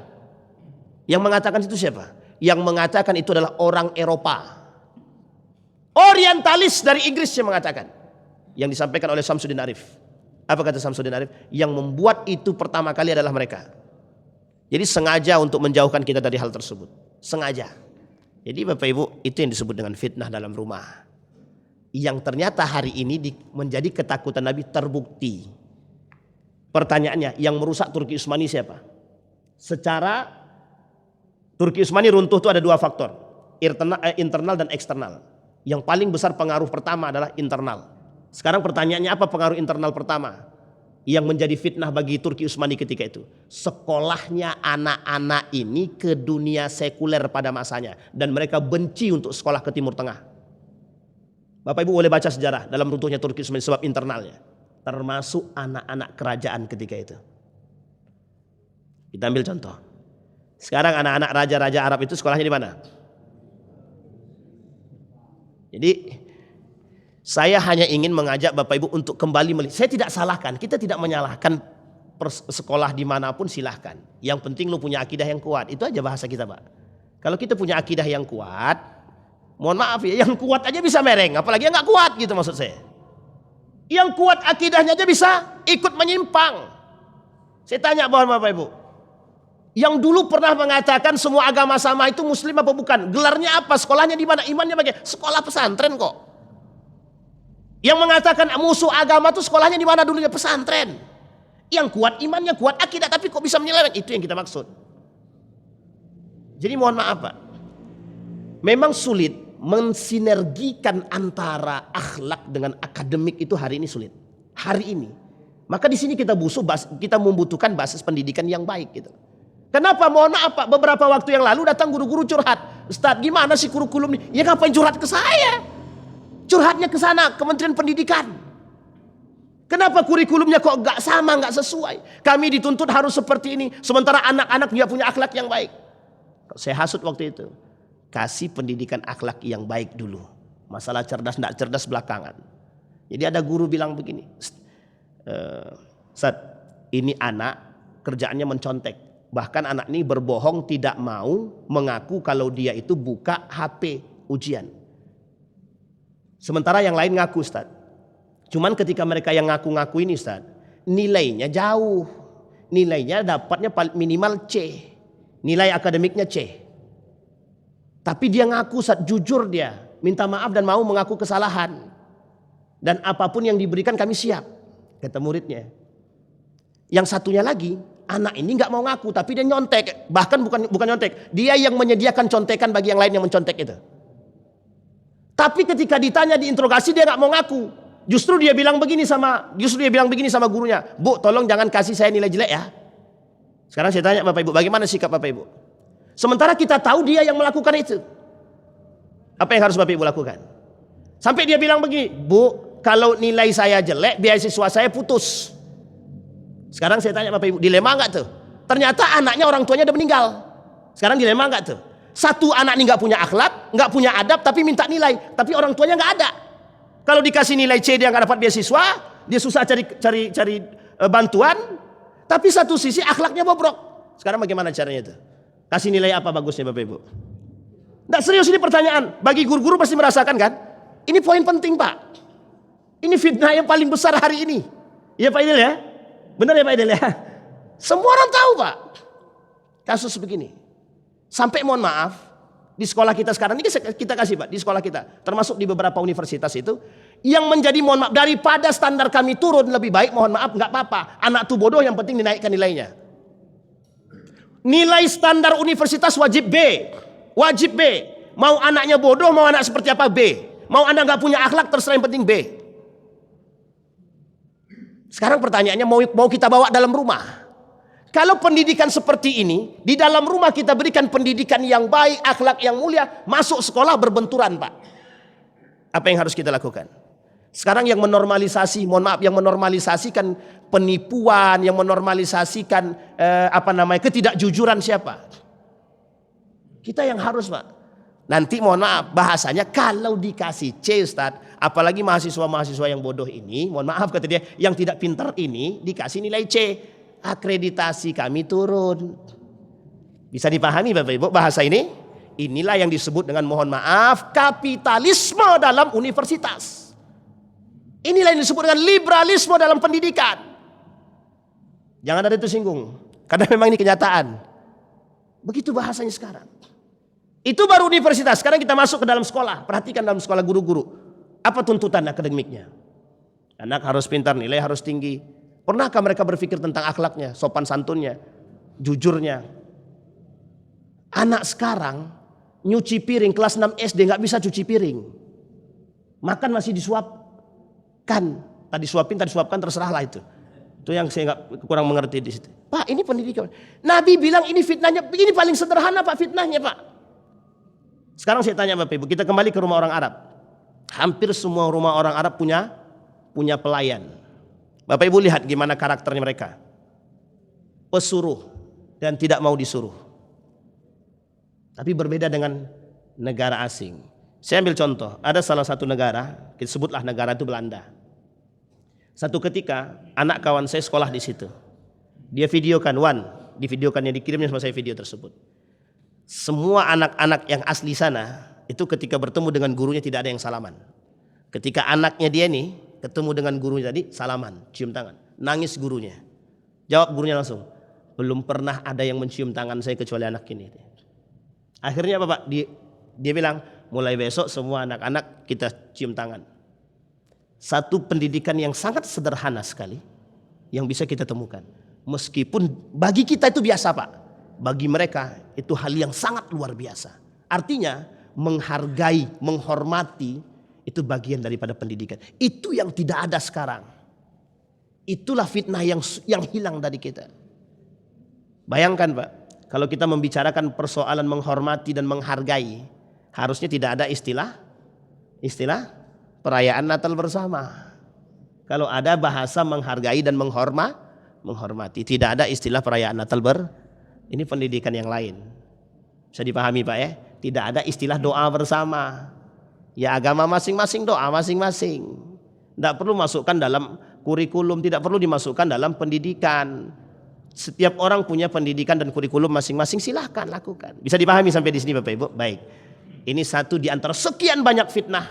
S2: Yang mengatakan itu siapa? Yang mengatakan itu adalah orang Eropa. Orientalis dari Inggris yang mengatakan. Yang disampaikan oleh Samsudin Arif. Apa kata Samsudin Arif? Yang membuat itu pertama kali adalah mereka. Jadi sengaja untuk menjauhkan kita dari hal tersebut. Sengaja. Jadi Bapak Ibu, itu yang disebut dengan fitnah dalam rumah. Yang ternyata hari ini menjadi ketakutan Nabi terbukti. Pertanyaannya, yang merusak Turki Utsmani siapa? Secara Turki Utsmani runtuh itu ada dua faktor. Internal dan eksternal. Yang paling besar pengaruh pertama adalah internal. Sekarang pertanyaannya, apa pengaruh internal pertama yang menjadi fitnah bagi Turki Utsmani ketika itu? Sekolahnya anak-anak ini ke dunia sekuler pada masanya. Dan mereka benci untuk sekolah ke Timur Tengah. Bapak Ibu boleh baca sejarah dalam runtuhnya Turki Utsmani sebab internalnya. Termasuk anak-anak kerajaan ketika itu. Kita ambil contoh. Sekarang anak-anak raja-raja Arab itu sekolahnya di mana? Jadi saya hanya ingin mengajak Bapak Ibu untuk kembali melihat. Saya tidak salahkan, kita tidak menyalahkan sekolah dimanapun silahkan. Yang penting lu punya akidah yang kuat. Itu aja bahasa kita Pak. Kalau kita punya akidah yang kuat, mohon maaf ya, yang kuat aja bisa mereng. Apalagi yang gak kuat gitu maksud saya. Yang kuat akidahnya aja bisa ikut menyimpang. Saya tanya Bapak Ibu. Yang dulu pernah mengatakan semua agama sama itu muslim apa bukan? Gelarnya apa? Sekolahnya di mana? Imannya bagaimana? Sekolah pesantren kok. Yang mengatakan musuh agama itu sekolahnya di mana dulunya? Pesantren. Yang kuat imannya, kuat akidah, tapi kok bisa menyeleweng? Itu yang kita maksud. Jadi mohon maaf Pak. Memang sulit mensinergikan antara akhlak dengan akademik itu hari ini sulit. Hari ini. Maka di sini kita membutuhkan basis pendidikan yang baik gitu. Kenapa? Mohon maaf Pak, beberapa waktu yang lalu datang guru-guru curhat. Ustaz, gimana sih kurikulum ini? Ya ngapain curhat ke saya? Curhatnya ke sana, Kementerian Pendidikan. Kenapa kurikulumnya kok gak sama, gak sesuai? Kami dituntut harus seperti ini, sementara anak-anak dia punya akhlak yang baik. Saya hasut waktu itu. Kasih pendidikan akhlak yang baik dulu. Masalah cerdas gak cerdas belakangan. Jadi ada guru bilang begini, Ustaz, ini anak kerjaannya mencontek. Bahkan anak ini berbohong tidak mau mengaku kalau dia itu buka HP ujian. Sementara yang lain ngaku Ustaz. Cuman ketika mereka yang ngaku-ngaku ini Ustaz, nilainya jauh. Nilainya dapatnya minimal C. Nilai akademiknya C. Tapi dia ngaku Ustaz, jujur dia. Minta maaf dan mau mengaku kesalahan. Dan apapun yang diberikan kami siap. Kata muridnya. Yang satunya lagi, anak ini gak mau ngaku tapi dia nyontek. Bahkan bukan nyontek. Dia yang menyediakan contekan bagi yang lain yang mencontek itu. Tapi ketika ditanya diinterogasi dia nggak mau ngaku. Justru dia bilang begini sama gurunya, Bu, tolong jangan kasih saya nilai jelek ya. Sekarang saya tanya Bapak Ibu, bagaimana sikap Bapak Ibu? Sementara kita tahu dia yang melakukan itu. Apa yang harus Bapak Ibu lakukan? Sampai dia bilang begini, Bu, kalau nilai saya jelek, beasiswa saya putus. Sekarang saya tanya Bapak Ibu, dilema nggak tuh? Ternyata anaknya orang tuanya udah meninggal. Sekarang dilema nggak tuh? Satu anak ini nggak punya akhlak, nggak punya adab, tapi minta nilai, tapi orang tuanya nggak ada. Kalau dikasih nilai C dia nggak dapat beasiswa, dia susah cari bantuan. Tapi satu sisi akhlaknya bobrok. Sekarang bagaimana caranya itu? Kasih nilai apa bagusnya Bapak Ibu? Nggak serius ini pertanyaan. Bagi guru-guru pasti merasakan kan? Ini poin penting Pak. Ini fitnah yang paling besar hari ini. Iya Pak Idil ya? Benar ya Pak Idil ya? Semua orang tahu Pak. Kasus begini. Sampai mohon maaf, di sekolah kita sekarang ini kita kasih Pak, di sekolah kita, termasuk di beberapa universitas itu, yang menjadi mohon maaf, daripada standar kami turun lebih baik, mohon maaf, nggak apa-apa. Anak tuh bodoh, yang penting dinaikkan nilainya. Nilai standar universitas wajib B. Wajib B. Mau anaknya bodoh, mau anak seperti apa B. Mau anak nggak punya akhlak, terserah yang penting B. Sekarang pertanyaannya, mau kita bawa dalam rumah? Kalau pendidikan seperti ini, di dalam rumah kita berikan pendidikan yang baik, akhlak yang mulia, masuk sekolah berbenturan Pak. Apa yang harus kita lakukan? Sekarang yang menormalisasi, mohon maaf, yang menormalisasikan penipuan, yang menormalisasikan ketidakjujuran siapa? Kita yang harus Pak. Nanti mohon maaf, bahasanya kalau dikasih C Ustaz, apalagi mahasiswa-mahasiswa yang bodoh ini, mohon maaf kata dia, yang tidak pintar ini dikasih nilai C. Akreditasi kami turun. Bisa dipahami Bapak Ibu bahasa ini? Inilah yang disebut dengan mohon maaf kapitalisme dalam universitas. Inilah yang disebut dengan liberalisme dalam pendidikan. Jangan ada itu singgung, karena memang ini kenyataan. Begitu bahasanya sekarang. Itu baru universitas. Sekarang kita masuk ke dalam sekolah. Perhatikan dalam sekolah guru-guru. Apa tuntutan akademiknya? Anak harus pintar, nilai harus tinggi. Pernahkah mereka berpikir tentang akhlaknya, sopan santunnya, jujurnya? Anak sekarang nyuci piring kelas 6 SD nggak bisa cuci piring. Makan masih disuapkan. Tadi suapkan terserahlah itu. Itu yang saya kurang mengerti di situ. Pak, ini pendidikan. Nabi bilang ini fitnahnya, ini paling sederhana Pak fitnahnya Pak. Sekarang saya tanya Bapak Ibu, kita kembali ke rumah orang Arab. Hampir semua rumah orang Arab punya pelayan. Bapak Ibu lihat gimana karakternya mereka. Pesuruh dan tidak mau disuruh. Tapi berbeda dengan negara asing. Saya ambil contoh, ada salah satu negara, kita sebutlah negara itu Belanda. Satu ketika anak kawan saya sekolah di situ. Dia videokan, divideokannya, dikirimnya sama saya video tersebut. Semua anak-anak yang asli sana itu ketika bertemu dengan gurunya tidak ada yang salaman. Ketika anaknya dia nih ketemu dengan gurunya tadi salaman, cium tangan, nangis gurunya. Jawab gurunya langsung, belum pernah ada yang mencium tangan saya kecuali anak ini. Akhirnya apa Pak? Dia bilang mulai besok semua anak-anak kita cium tangan. Satu pendidikan yang sangat sederhana sekali yang bisa kita temukan. Meskipun bagi kita itu biasa Pak, bagi mereka itu hal yang sangat luar biasa. Artinya menghargai, menghormati itu bagian daripada pendidikan. Itu yang tidak ada sekarang. Itulah fitnah yang hilang dari kita. Bayangkan Pak, kalau kita membicarakan persoalan menghormati dan menghargai, harusnya tidak ada istilah perayaan Natal bersama. Kalau ada bahasa menghargai dan menghormati, tidak ada istilah perayaan Natal ini pendidikan yang lain. Bisa dipahami Pak ya? Tidak ada istilah doa bersama. Ya agama masing-masing, doa masing-masing. Tidak perlu masukkan dalam kurikulum, tidak perlu dimasukkan dalam pendidikan. Setiap orang punya pendidikan dan kurikulum masing-masing, silahkan lakukan. Bisa dipahami sampai di sini Bapak Ibu? Baik. Ini satu di antara sekian banyak fitnah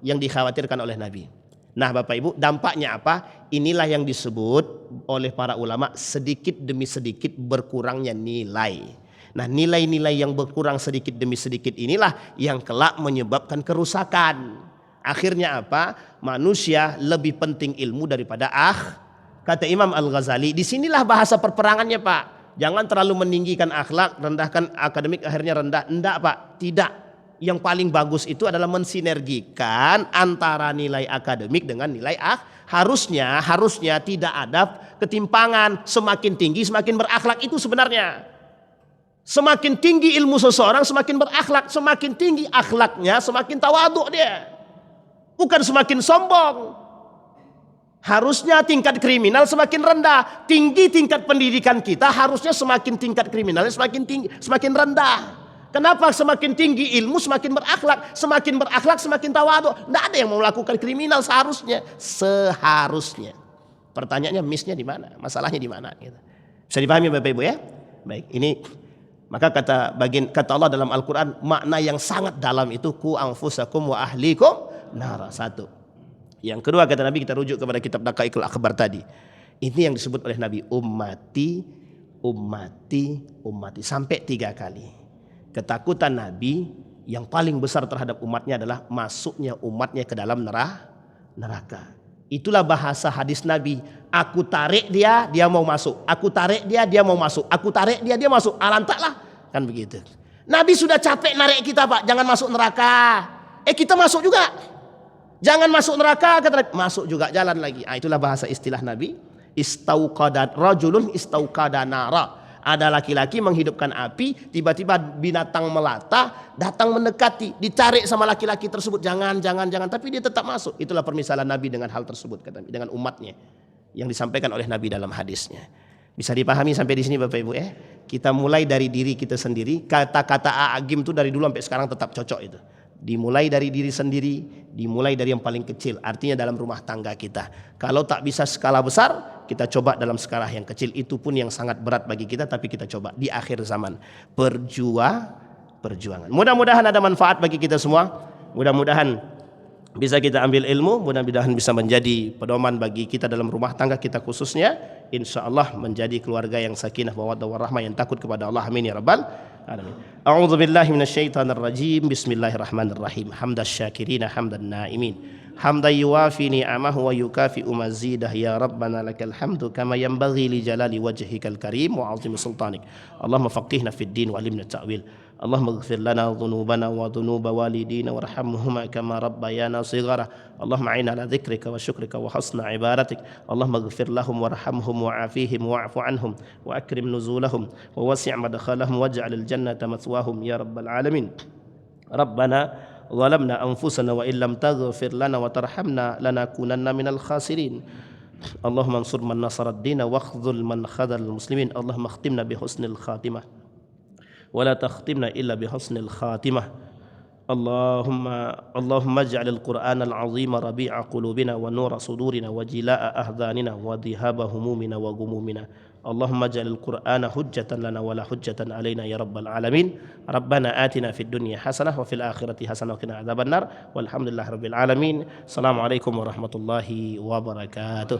S2: yang dikhawatirkan oleh Nabi. Nah Bapak Ibu, dampaknya apa? Inilah yang disebut oleh para ulama sedikit demi sedikit berkurangnya nilai. Nah nilai-nilai yang berkurang sedikit demi sedikit inilah yang kelak menyebabkan kerusakan. Akhirnya apa? Manusia lebih penting ilmu daripada kata Imam Al-Ghazali. Disinilah bahasa perperangannya Pak. Jangan terlalu meninggikan akhlak, rendahkan akademik, akhirnya rendah. Enggak Pak, tidak. Yang paling bagus itu adalah mensinergikan antara nilai akademik dengan nilai harusnya tidak ada ketimpangan. Semakin tinggi semakin berakhlak itu sebenarnya. Semakin tinggi ilmu seseorang semakin berakhlak, semakin tinggi akhlaknya semakin tawaduk dia. Bukan semakin sombong. Harusnya tingkat kriminal semakin rendah. Tinggi tingkat pendidikan kita, harusnya semakin tingkat kriminalnya semakin tinggi, semakin rendah. Kenapa semakin tinggi ilmu semakin berakhlak semakin tawaduk? Tidak ada yang mau melakukan kriminal seharusnya. Pertanyaannya missnya di mana? Masalahnya di mana? Gitu. Bisa dipahami Bapak Ibu ya? Baik, ini maka kata Allah dalam Al-Quran, makna yang sangat dalam itu ku anfusakum wa ahlikum nara. Satu. Yang kedua kata Nabi, kita rujuk kepada kitab Daqaiqul Akhbar tadi. Ini yang disebut oleh Nabi ummati sampai 3 kali. Ketakutan Nabi yang paling besar terhadap umatnya adalah masuknya umatnya ke dalam neraka. Itulah bahasa hadis Nabi. Aku tarik dia mau masuk. Aku tarik dia mau masuk. Aku tarik dia masuk. Alantaklah. Kan begitu. Nabi sudah capek narik kita Pak. Jangan masuk neraka. Kita masuk juga. Jangan masuk neraka. Kata masuk juga, jalan lagi. Itulah bahasa istilah Nabi. Rajulun istauqada nara. Ada laki-laki menghidupkan api, tiba-tiba binatang melata datang mendekati, ditarik sama laki-laki tersebut, jangan, tapi dia tetap masuk. Itulah permisalan Nabi dengan hal tersebut, kata Nabi, dengan umatnya yang disampaikan oleh Nabi dalam hadisnya. Bisa dipahami sampai di sini Bapak Ibu ya? Kita mulai dari diri kita sendiri. Kata-kata A'agim itu dari dulu sampai sekarang tetap cocok itu. Dimulai dari diri sendiri, dimulai dari yang paling kecil, artinya dalam rumah tangga kita. Kalau tak bisa skala besar, kita coba dalam skala yang kecil. Itu pun yang sangat berat bagi kita, tapi kita coba di akhir zaman. Perjuangan. Mudah-mudahan ada manfaat bagi kita semua. Mudah-mudahan bisa kita ambil ilmu, mudah-mudahan bisa menjadi pedoman bagi kita dalam rumah tangga kita khususnya, insya Allah menjadi keluarga yang sakinah mawaddah warahmah, yang takut kepada Allah. Amin ya rabbal alamin. A'udzu billahi minasyaitonir rajim. Bismillahirrahmanirrahim. Hamdas syakirina hamdan naimin, hamdan yuwafi ni'amahu wa yukafi'u mazidah. Ya rabbana lakal hamdu kama yanbaghi li jalali wajhikal karim wa 'azimi sultanik. Allahumma faqihna fid din wa 'allimna ta'wil. Allahumma ighfir lana dhunubana wa dhunuba walidina warhamhuma kama rabbayana shighara. Allahumma a'inna ala dzikrika wa syukrika wa husna ibadatik. Allahumma ighfir lahum warhamhum wa'afihim wa'fu anhum wa akrim nuzulahum wa wasi' madkhalahum waj'alil jannata mathwahum ya rabbal alamin. Rabbana ظلمنا أنفسنا وإن لم تغفر لنا وترحمنا لنكونن من الخاسرين. اللهم انصر من نصر الدين واخذل من خذل المسلمين. اللهم اختمنا بحسن الخاتمة ولا تختمنا إلا بحسن الخاتمة. اللهم اجعل القرآن العظيم ربيع قلوبنا ونور صدورنا وجلاء أحزاننا وذهاب همومنا وغمومنا. اللهم اجعل القرآن حجة لنا ولا حجة علينا يا رب العالمين. ربنا آتنا في الدنيا حسنة وفي الآخرة حسنة وقنا عذاب النار والحمد لله رب العالمين. السلام عليكم ورحمة الله وبركاته.